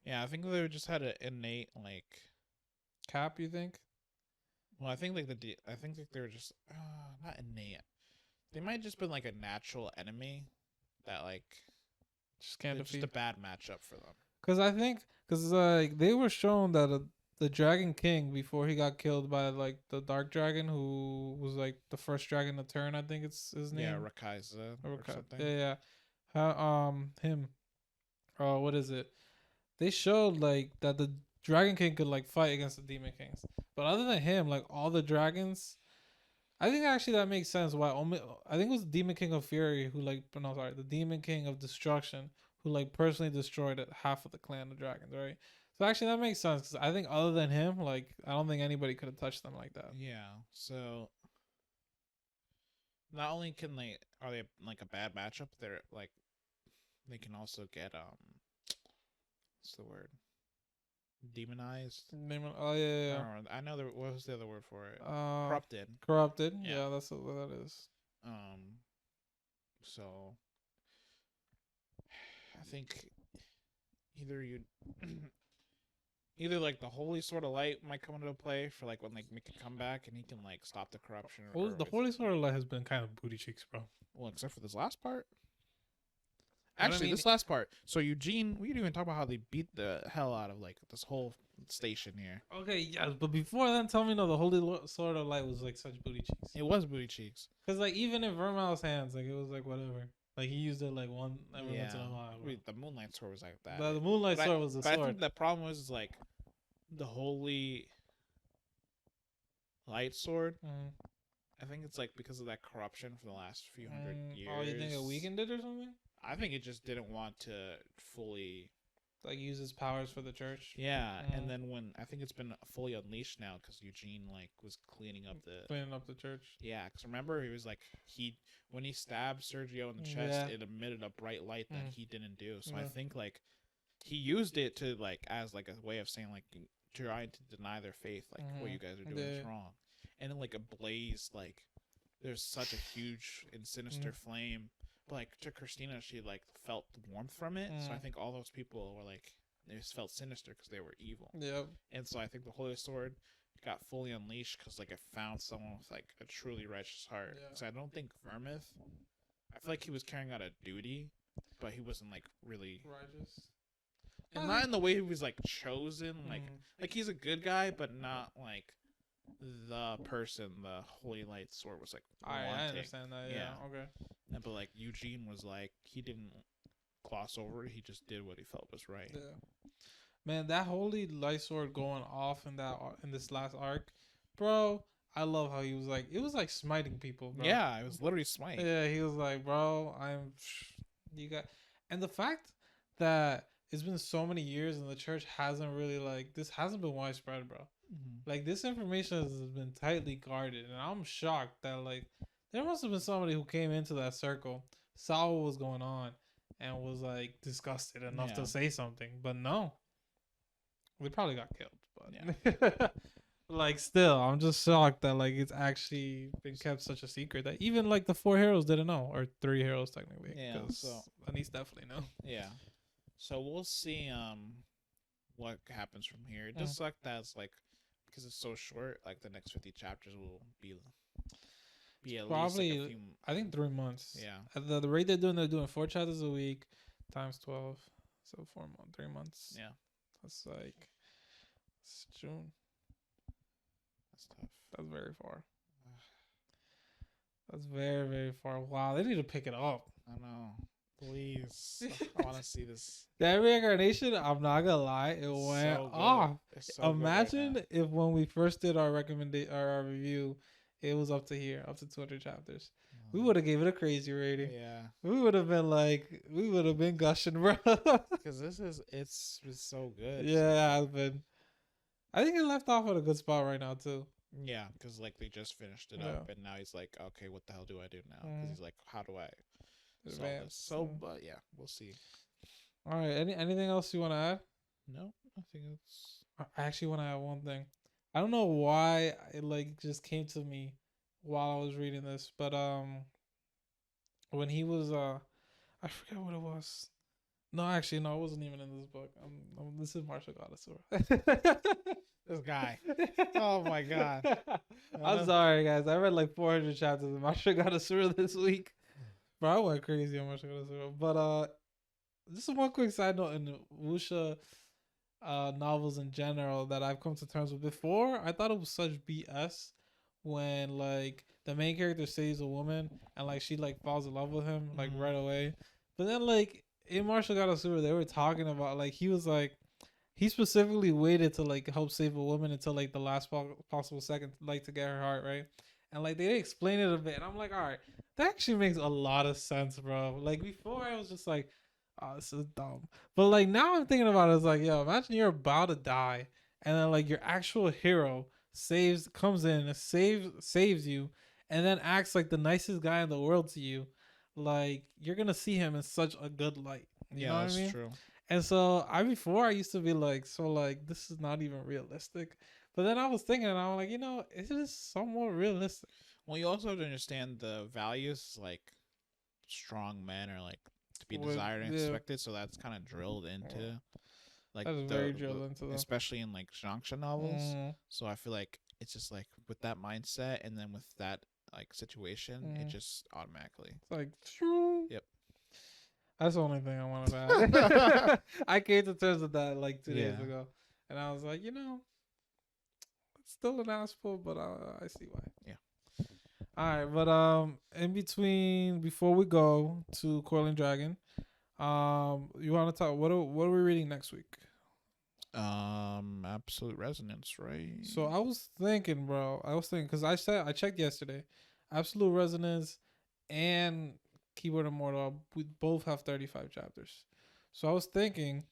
Yeah, I think they just had an innate like cap. You think? Well, I think like I think like they were just not innate. They might have just been like a natural enemy that like just can't defeat. Just a bad matchup for them. Because like they were shown that the Dragon King before he got killed by like the Dark Dragon who was like the first dragon to turn. I think it's his name. Yeah, Rakaiza or something. Yeah. Him. Oh, what is it? They showed like that the Dragon King could like fight against the Demon Kings, but other than him, like all the dragons. I think actually that makes sense. Why I think it was the Demon King of Fury who the Demon King of Destruction who like personally destroyed half of the clan of dragons, right? So actually that makes sense because I think other than him, like I don't think anybody could have touched them like that. Yeah. So not only are they like a bad matchup, they're like they can also get what's the word? Demonized. Oh yeah. I know what was the other word for it? Corrupted. Corrupted. Yeah, that's what that is. So I think either like the Holy Sword of Light might come into play for like when like make a comeback and he can like stop the corruption. Well, the Holy Sword of Light has been kind of booty cheeks, bro. Well, except for this last part. Actually, this last part. So Eugene, we didn't even talk about how they beat the hell out of like this whole station here. Okay, yeah, but before then, tell me the Holy Sword of Light was like such booty cheeks. It was booty cheeks. Cause like even in Vermal's hands, like it was like whatever. Like he used it like once in a while. The Moonlight Sword was like that. The Moonlight Sword was the sword. I think the problem was like the Holy Light Sword. I think it's like because of that corruption for the last few hundred years. Oh, you think it weakened it or something? I think it just didn't want to fully like uses powers for the church. Yeah, and then when I think it's been fully unleashed now because Eugene like was cleaning up the church. Yeah, because remember he was like when he stabbed Sergio in the chest, it emitted a bright light that he didn't do. So I think like he used it to like as like a way of saying like trying to deny their faith, like what you guys are doing is wrong, and then like a blaze, like there's such a huge and sinister flame. But like to Christina, she like felt the warmth from it. So I think all those people were like they just felt sinister because they were evil. Yep. And so I think the Holy Sword got fully unleashed because like it found someone with like a truly righteous heart. Because I don't think Vermouth, I feel like he was carrying out a duty, but he wasn't like really righteous. And not in the way he was like chosen, like he's a good guy, but not like the person the Holy Light Sword was like wanting. I understand that. Yeah. Okay. And, but like Eugene was like he didn't gloss over it. He just did what he felt was right. Yeah. Man, that Holy Light Sword going off in this last arc, bro. I love how he was like, it was like smiting people, bro. Yeah, it was literally smiting. Yeah, he was like, bro, and the fact that it's been so many years and the church hasn't really like, this hasn't been widespread, bro. Like this information has been tightly guarded, and I'm shocked that like there must have been somebody who came into that circle, saw what was going on, and was like disgusted enough to say something. But no, they probably got killed. But like still, I'm just shocked that like it's actually been kept such a secret that even like the 4 heroes didn't know, or 3 heroes technically. Yeah, so Anise definitely know. Yeah, so we'll see what happens from here. It does suck that it's like because it's so short. Like the next 50 chapters will be at probably least like I think 3 months. Yeah, at the rate they're doing 4 chapters a week times 12, so 3 months. Yeah, that's like it's June. That's tough. That's very far. That's very, very far. Wow, they need to pick it up. I know. Please, I want to see this. Damn Reincarnation, I'm not gonna lie, it went so off. So imagine right if when we first did our our review, it was up to 200 chapters. We would have gave it a crazy rating. Yeah, we would have been gushing, bro. Because it's so good. Yeah, I think it left off at a good spot right now too. Yeah, because like they just finished it up, and now he's like, okay, what the hell do I do now? Because he's like, how do I solve this? So, but yeah, we'll see. All right, anything else you want to add? No, I think it's. I actually want to add one thing. I don't know why it like just came to me while I was reading this, but when he was I forget what it was. No, actually, no, it wasn't even in this book. This is Martial Goddess. This guy. Oh my god. I'm sorry, guys. I read like 400 chapters of Martial Goddess this week. Bro, I went crazy on Martial Goddess. But just one quick side note in wuxia novels in general that I've come to terms with. Before, I thought it was such BS when like the main character saves a woman and like she like falls in love with him like right away. But then like in Martial Goddess, they were talking about like he specifically waited to like help save a woman until like the last possible second, like to get her heart, right? And like they explain it a bit, and I'm like, all right, that actually makes a lot of sense, bro. Like before, I was just like, oh, this is dumb. But like now, I'm thinking about it. It's like, yo, imagine you're about to die, and then like your actual hero comes in and saves you, and then acts like the nicest guy in the world to you. Like you're gonna see him in such a good light. You know what I mean? True. And so I used to be like, so like this is not even realistic. But then I was thinking, and I'm like, it is somewhat realistic. Well, you also have to understand the values, like strong men are like to be desired and expected. So that's kind of drilled into, like, very drilled into them, especially in like Zhangsha novels. So I feel like it's just like with that mindset, and then with that like situation, it just automatically. It's like, yep. That's the only thing I wanted to add. I came to terms with that like 2 days ago, and I was like, it's still an asshole, but I see why. Yeah. All right, but in between, before we go to Coiling Dragon, you want to talk? What are we reading next week? Absolute Resonance, right? So I was thinking, bro. Because I checked yesterday, Absolute Resonance and Keyboard Immortal, we both have 35 chapters. So I was thinking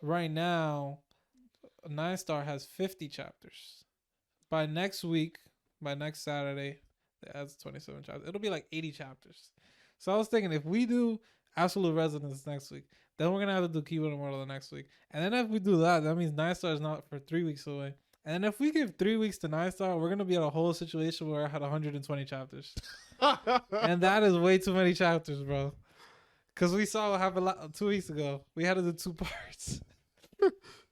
right now, Nine Star has 50 chapters. By next week, by next Saturday, it has 27 chapters. It'll be like 80 chapters. So I was thinking if we do Absolute Resonance next week, then we're gonna have to do Keyword Immortal the next week. And then if we do that, that means Nine Star is not for 3 weeks away. And then if we give 3 weeks to Nine Star, we're gonna be in a whole situation where I had 120 chapters. And that is way too many chapters, bro. Cause we saw what happened 2 weeks ago. We had to do 2 parts.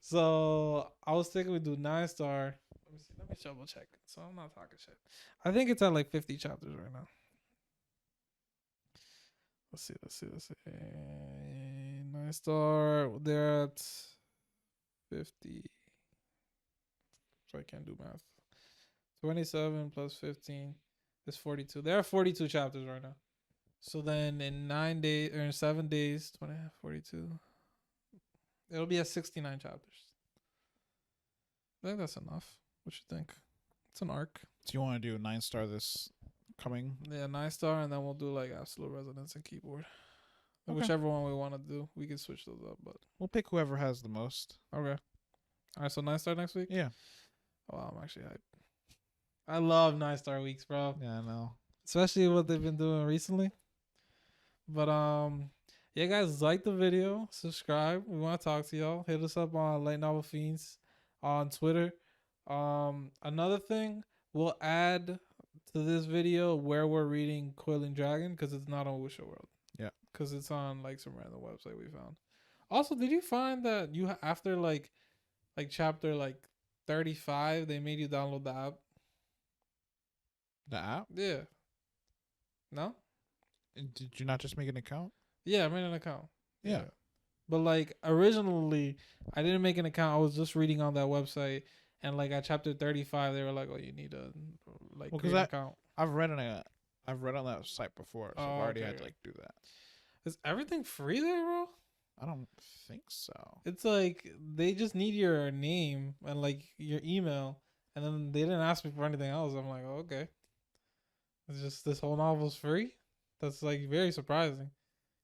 So I was thinking we do 9 Star. Let me see. Let me double check. So I'm not talking shit. I think it's at like 50 chapters right now. Let's see. 9 Star. They're at 50. So I can't do math. 27 plus 15 is 42. There are 42 chapters right now. So then in 9 days or in 7 days, 20, 42. It'll be at 69 chapters. I think that's enough. What you think? It's an arc. So you want to do 9 Star this coming? Yeah, 9 Star, and then we'll do like Absolute Resonance and Keyboard. Okay. Whichever one we want to do, we can switch those up. But we'll pick whoever has the most. Okay. All right. So 9 Star next week. Yeah. Oh, wow, I'm actually hyped. I love 9 Star weeks, bro. Yeah, I know. Especially what they've been doing recently. But yeah, guys, like the video, subscribe. We want to talk to y'all. Hit us up on Late Novel Fiends on Twitter. Another thing, we'll add to this video where we're reading Coiling Dragon because it's not on Wuxia World. Yeah, because it's on like some random website we found. Also, did you find that you after like chapter like 35, they made you download the app? The app? Yeah. No? Did you not just make an account? Yeah, I made an account. Yeah. But like originally, I didn't make an account. I was just reading on that website, and like at chapter 35, they were like, "Oh, you need to like create an account." I've read on that site before, so I've already had to like do that. Is everything free there, bro? I don't think so. It's like they just need your name and like your email, and then they didn't ask me for anything else. I'm like, oh, okay. It's just this whole novel's free. That's like very surprising,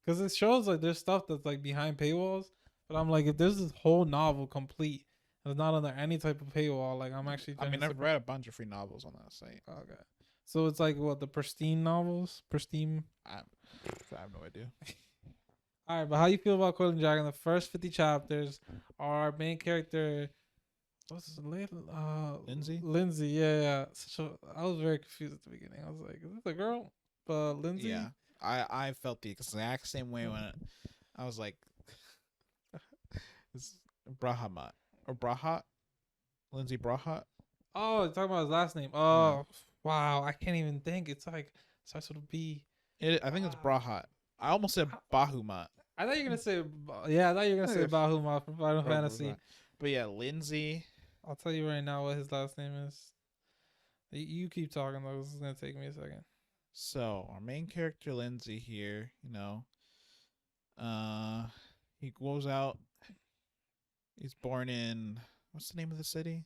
because it shows like there's stuff that's like behind paywalls. But I'm like, if there's this whole novel complete and it's not under any type of paywall, like I'm actually. I mean, I've read a bunch of free novels on that site. Okay, so it's like what the pristine novels, pristine. I have no idea. All right, but how you feel about Coiling Dragon? The first 50 chapters, our main character, what's his name? Lindsay. Lindsay, yeah. I was very confused at the beginning. I was like, is this a girl? But Lindsay. Yeah, I felt the exact same way when I was like, it's Brahamat or Brahat, Lindsay Brahat. Oh, you're talking about his last name. Oh, wow, I can't even think. It's like starts with a B. I think it's Brahat. I almost said Bahumat. I thought you were gonna say, yeah, I thought you were gonna say Bahumat from Final Fantasy. But yeah, Lindsay. I'll tell you right now what his last name is. You keep talking though. This is gonna take me a second. So our main character Lindsay here, he goes out. He's born in what's the name of the city?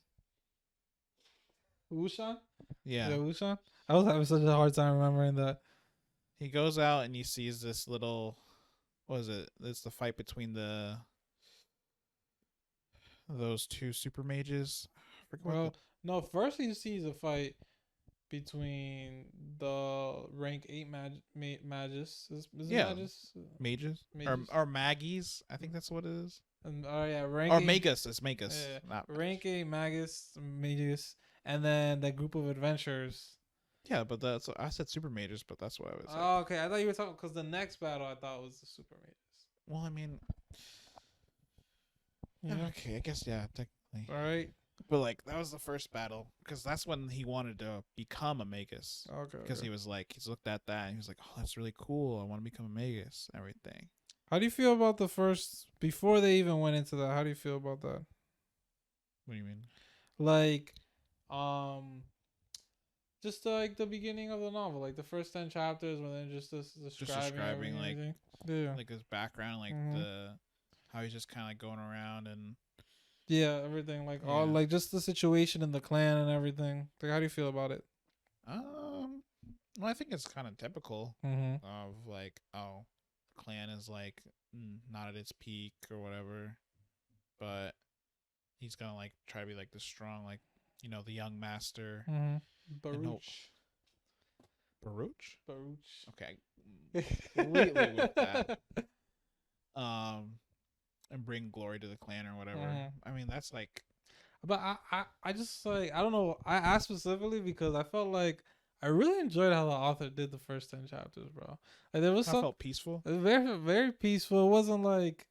Wushan? Yeah, Wushan. I was having such a hard time remembering that. He goes out and he sees this little, what is it? It's the fight between those two super mages. No, first he sees a fight between the rank 8 magus. Is mages? Or maggies. I think that's what it is. Rank or magus. It's magus. Yeah. Not rank 8 magus, and then the group of adventurers. Yeah, but I said super mages, but that's what I was. Oh, okay. I thought you were talking because the next battle I thought was the super mages. Well, I mean, okay, I guess technically. All right. But like that was the first battle because that's when he wanted to become a magus. Okay. Because he was like, he's looked at that and he was like, oh, that's really cool. I want to become a magus. Everything. How do you feel about the first before they even went into that? How do you feel about that? What do you mean? Like, just like the beginning of the novel, like the first 10 chapters, when they're just describing like like his background, like how he's just kind of like going around and everything, like all like just the situation in the clan and everything. Like, how do you feel about it? Well, I think it's kind of typical of like, oh, the clan is like not at its peak or whatever. but he's gonna like try to be like the strong, like the young master. Baruch. Baruch. Baruch. Okay, completely with that. And bring glory to the clan or whatever. I mean, that's like. But I just like I don't know. I asked specifically because I felt like I really enjoyed how the author did the first 10 chapters, bro. Like there was I felt peaceful. Very very peaceful. It wasn't like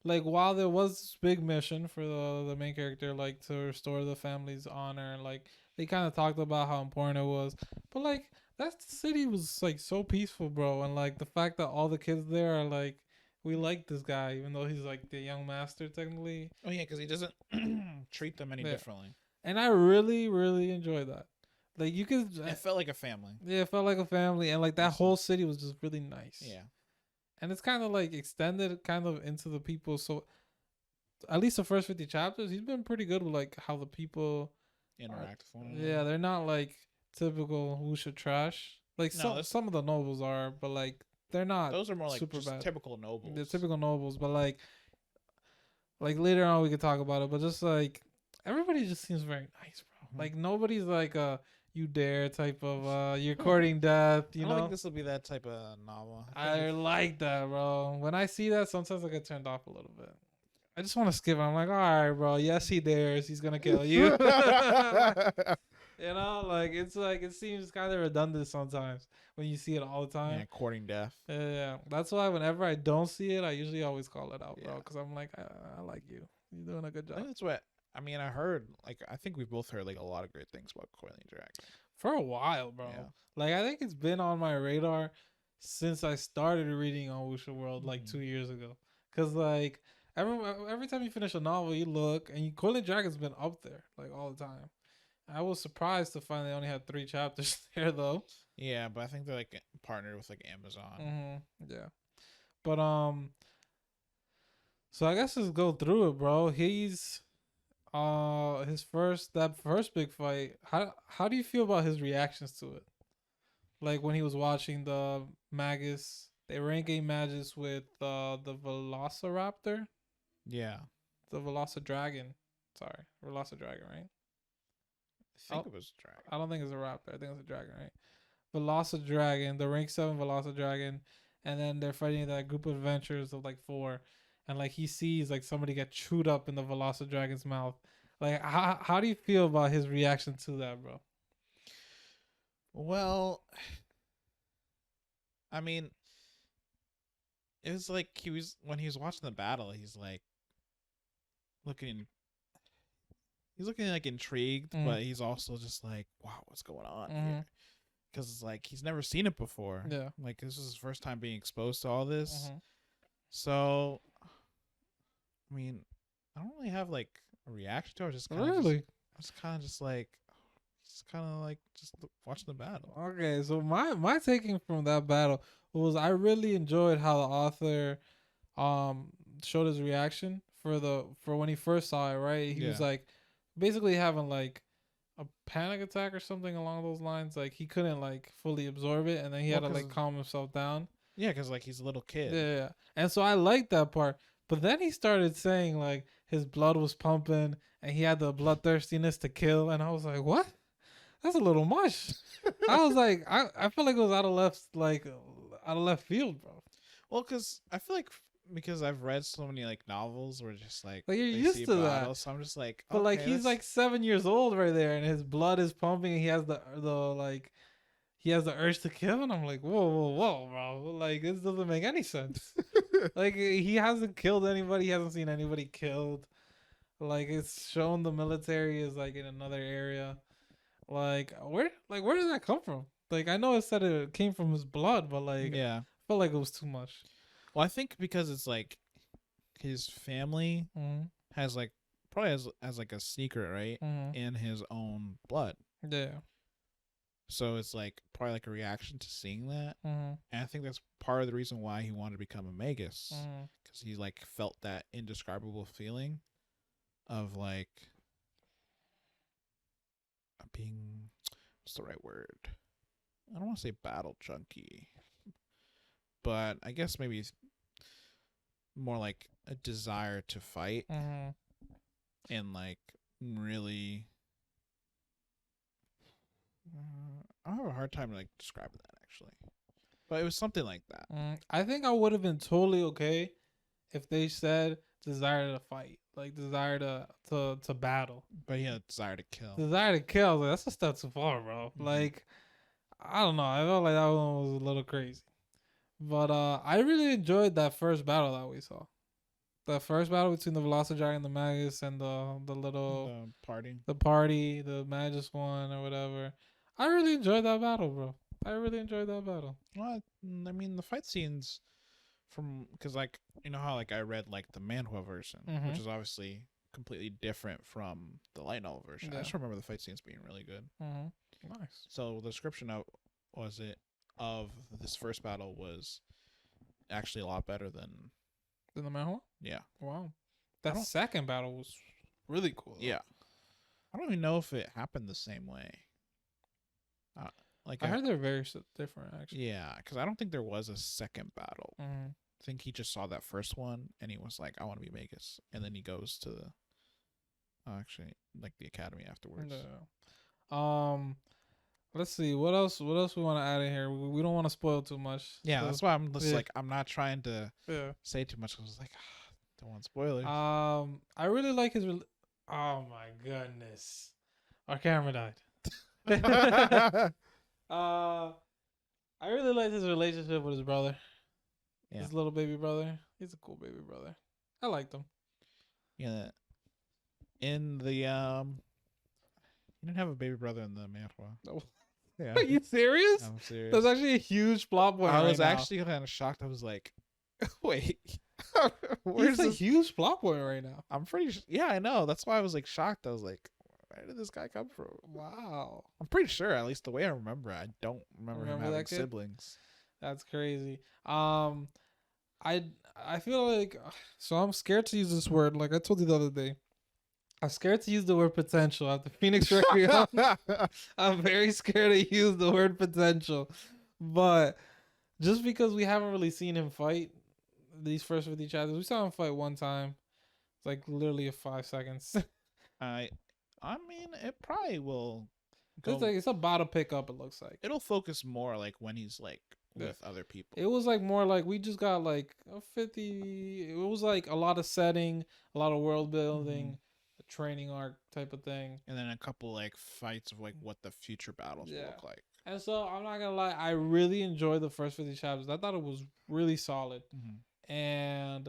while there was this big mission for the main character, like to restore the family's honor, and like they kind of talked about how important it was, but like that city was like so peaceful, bro, and like the fact that all the kids there are like, we like this guy even though he's like the young master technically. Oh yeah, because he doesn't treat them any differently. And I really really enjoyed that. Like you could, it felt like a family. Yeah, it felt like a family, and like that whole city was just really nice. Yeah. And it's kind of like extended kind of into the people. So at least the first 50 chapters, he's been pretty good with like how the people interact with him. Yeah, they're not like typical who should trash. Like some of the nobles are, but like they're not. Those are more like super just bad. Typical nobles. They're typical nobles, but like later on we could talk about it. But just like everybody just seems very nice, bro. Mm-hmm. Like nobody's like you dare type of you're courting death. I don't think this will be that type of novel. I like that, bro. When I see that, sometimes I get turned off a little bit. I just want to skip it. I'm like, all right, bro. Yes, he dares. He's gonna kill you. Like it seems kind of redundant sometimes when you see it all the time. Yeah, courting death. Yeah, that's why whenever I don't see it, I usually always call it out, bro. Because I'm like, I like you. You're doing a good job. I think that's what. I mean, I heard, I think we both heard, a lot of great things about Coiling Dragon. For a while, bro. Yeah. I think it's been on my radar since I started reading on Wuxia World, 2 years ago. Because, every time you finish a novel, you look, and Coiling Dragon's been up there, all the time. I was surprised to find they only had 3 chapters there, though. Yeah, but I think they're, partnered with, Amazon. Mm-hmm. Yeah. But, so I guess let's go through it, bro. He's... his first big fight. How do you feel about his reactions to it? Like when he was watching the Magus, they were in game Magus with the Velociraptor. Yeah, the Velocidragon. Sorry, Velocidragon, right? I think it was a dragon. I don't think it's a raptor. I think it's a dragon, right? Velocidragon, the rank 7 Velocidragon, and then they're fighting that group of adventurers of 4. And he sees somebody get chewed up in the Velocidragon's mouth. How do you feel about his reaction to that, bro? Well, I mean, it was when he was watching the battle, he's looking intrigued, but he's also just wow, what's going on here? Because he's never seen it before. Yeah, this is his first time being exposed to all this. So, I mean, I don't really have a reaction to it. Just kind of just watching the battle. Okay, so my taking from that battle was I really enjoyed how the author showed his reaction for when he first saw it. Right, he was basically having a panic attack or something along those lines. He couldn't fully absorb it, and then he had to calm himself down. Yeah, because he's a little kid. Yeah, and so I liked that part. But then he started saying his blood was pumping and he had the bloodthirstiness to kill, and I was like, what? That's a little much. I was like, I feel like it was out of left field, bro. Well, because I feel because I've read so many novels where just you're used to that, so I'm just but okay, he's 7 years old right there, and his blood is pumping, and he has he has the urge to kill, and I'm like, whoa, bro. This doesn't make any sense. He hasn't killed anybody. He hasn't seen anybody killed. It's shown the military is in another area. Where did that come from? I know it said it came from his blood, but yeah, I felt like it was too much. Well, I think because it's his family has probably has a secret, right, in his own blood. Yeah. So it's probably a reaction to seeing that, and I think that's part of the reason why he wanted to become a magus, because he felt that indescribable feeling of being, what's the right word? I don't want to say battle junkie, but I guess maybe more a desire to fight, and like really. I have a hard time like describing that actually, but it was something like that. I think I would have been totally okay if they said desire to fight, like desire to battle. But he had desire to kill. Desire to kill. I was like, that's a step too far, bro. Mm-hmm. Like, I don't know. I felt like that one was a little crazy. But I really enjoyed that first battle that we saw. The first battle between the Velocidragon and the Magus and the party, the Magus one or whatever. I really enjoyed that battle, bro. I really enjoyed that battle. Well, I mean, the fight scenes from, because like, you know how like I read like the manhwa version, which is obviously completely different from the light novel version. Yeah. I just remember the fight scenes being really good. Nice. So the description of this first battle was actually a lot better than the manhwa. Yeah. Wow. That second battle was really cool. Yeah. I don't even know if it happened the same way. I heard they're very different, actually. Yeah, because I don't think there was a second battle. I think he just saw that first one and he was like, "I want to be Magus," and then he goes to the like the academy afterwards. Let's see what else we want to add in here. We don't want to spoil too much. Yeah, so, that's why I'm just like, I'm not trying to say too much. I was like, don't want spoilers. I really like his. Oh my goodness, our camera died. I really liked his relationship with his brother. Yeah. His little baby brother. He's a cool baby brother. I liked him. Yeah. In the you didn't have a baby brother in the manhwa. No. Yeah. Are you serious? I'm serious. That's actually a huge plot point. I was actually kind of shocked. I was like, wait. Where's a huge plot point right now? I'm pretty sure. Yeah, I know. That's why I was like shocked. I was like, where did this guy come from? Wow. I'm pretty sure, at least the way I remember, I don't remember him having siblings. That's crazy. I feel like, so I'm scared to use this word. Like I told you the other day, I'm scared to use the word potential after Phoenix Requiem. I'm very scared to use the word potential, but just because we haven't really seen him fight these first 50 chapters, we saw him fight one time. It's like literally 5 seconds. I mean, it probably will. It's about to pick up. It looks like it'll focus more like when he's like with other people. It was like more like we just got like a 50. It was like a lot of setting, a lot of world building, a training arc type of thing, and then a couple like fights of like what the future battles will look like. And so I'm not gonna lie, I really enjoyed the first 50 chapters. I thought it was really solid, and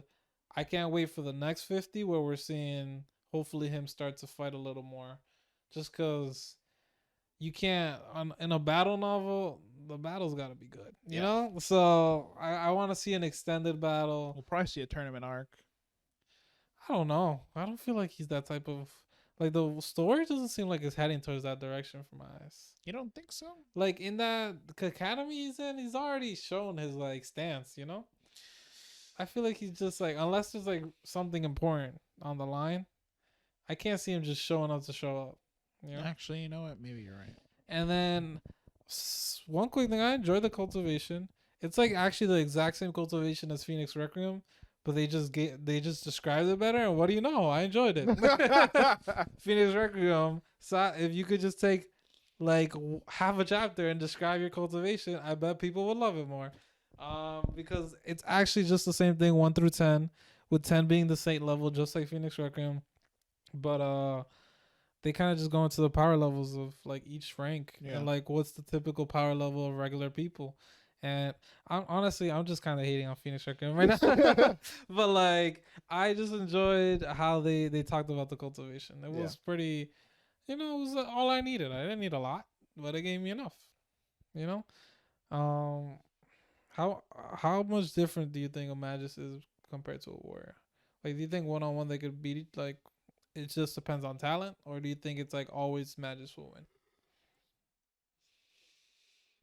I can't wait for the next 50 where we're seeing. Hopefully him start to fight a little more, just because you can't in a battle novel, the battle's got to be good, you know. So I want to see an extended battle. We'll probably see a tournament arc. I don't know. I don't feel like he's that type of, like, the story doesn't seem like it's heading towards that direction for my eyes. You don't think so? Like in that academy he's in, he's already shown his like stance, you know. I feel like he's just like, unless there's like something important on the line, I can't see him just showing up to show up. You know? Actually, you know what? Maybe you're right. And then one quick thing, I enjoy the cultivation. It's like actually the exact same cultivation as Phoenix Requiem, but they just described it better. And what do you know? I enjoyed it. Phoenix Requiem. So if you could just take like half a chapter and describe your cultivation, I bet people would love it more. Because it's actually just the same thing 1 through 10, with 10 being the Saint level, just like Phoenix Requiem. But they kind of just go into the power levels of like each rank and like what's the typical power level of regular people. And I'm just kind of hating on Phoenix Requiem right now. But like I just enjoyed how they talked about the cultivation. It was pretty, it was all I needed. I didn't need a lot, but it gave me enough. How much different do you think a Magus is compared to a warrior? Like, do you think 1-on-1 they could beat it? Like, it just depends on talent, or do you think it's like always Magus will win?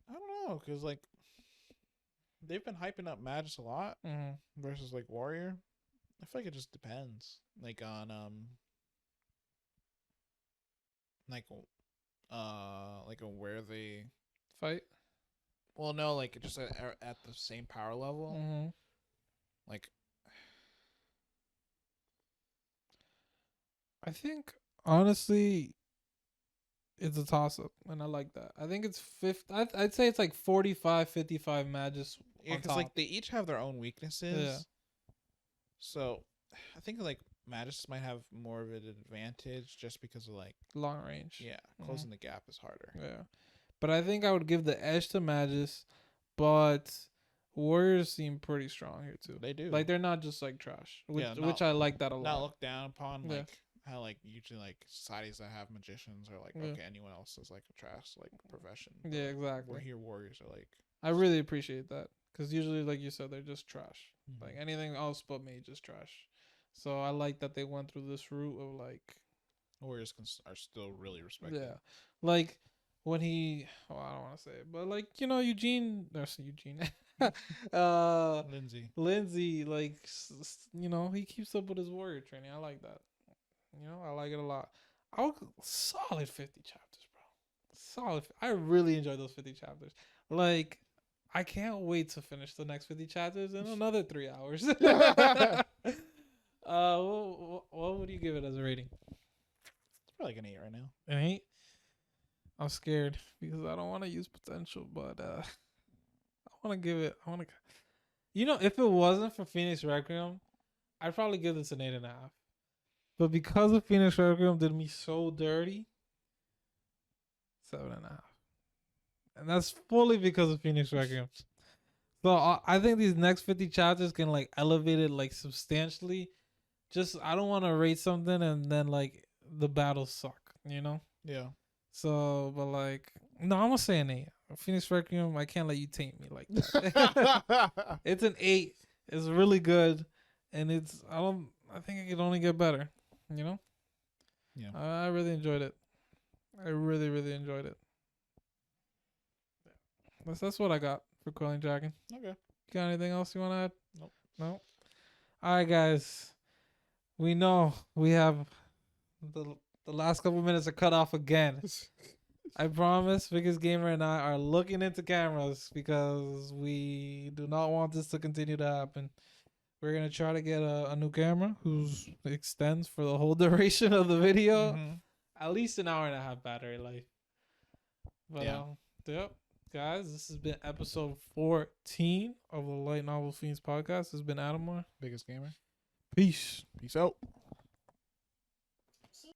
I don't know, because like they've been hyping up Magus a lot versus like warrior. I feel like it just depends, like on where they fight. Well, no, like just at the same power level. Like, I think honestly, it's a toss up, and I like that. I think it's I'd say it's like 45-55 Magus. Yeah, because like they each have their own weaknesses. Yeah. So, I think like Magus might have more of an advantage just because of like long range. Yeah, closing the gap is harder. Yeah, but I think I would give the edge to Magus, but Warriors seem pretty strong here too. They do. Like they're not just like trash, which I like that a lot. Not looked down upon like how like usually like societies that have magicians are like okay, anyone else is like a trash like profession. Yeah, exactly. We're here Warriors are like. I really appreciate that because usually, like you said, they're just trash. Mm-hmm. Like anything else but mage is trash. So I like that they went through this route of like. Warriors are still really respected. Yeah, like when he, I don't want to say it, but like Eugene, Lindsay, like he keeps up with his warrior training. I like that. I like it a lot. Solid 50 chapters, bro. Solid. I really enjoyed those 50 chapters. Like, I can't wait to finish the next 50 chapters in another 3 hours. What would you give it as a rating? It's probably like an 8 right now. An 8? I'm scared because I don't want to use potential, but I want to give it. If it wasn't for Phoenix Requiem, I'd probably give this an 8.5. But because of Phoenix Requiem did me so dirty, 7.5. And that's fully because of Phoenix Requiem. So I think these next 50 chapters can like elevate it like substantially. Just I don't want to rate something and then like the battles suck, Yeah. So, but like, no, I'm gonna say an 8. Phoenix Requiem, I can't let you taint me like that. It's an 8. It's really good, and I think it could only get better. Yeah. I really enjoyed it. I really, really enjoyed it. That's what I got for Coiling Dragon. Okay. Got anything else you want to add? Nope. No. All right, guys. We know we have the last couple minutes are cut off again. I promise Biggest Gamer and I are looking into cameras because we do not want this to continue to happen. We're going to try to get a new camera whose extends for the whole duration of the video. Mm-hmm. At least an hour and a half battery life. But, yep. Guys, this has been episode 14 of the Light Novel Fiends podcast. This has been Adamar. Biggest Gamer. Peace. Peace out.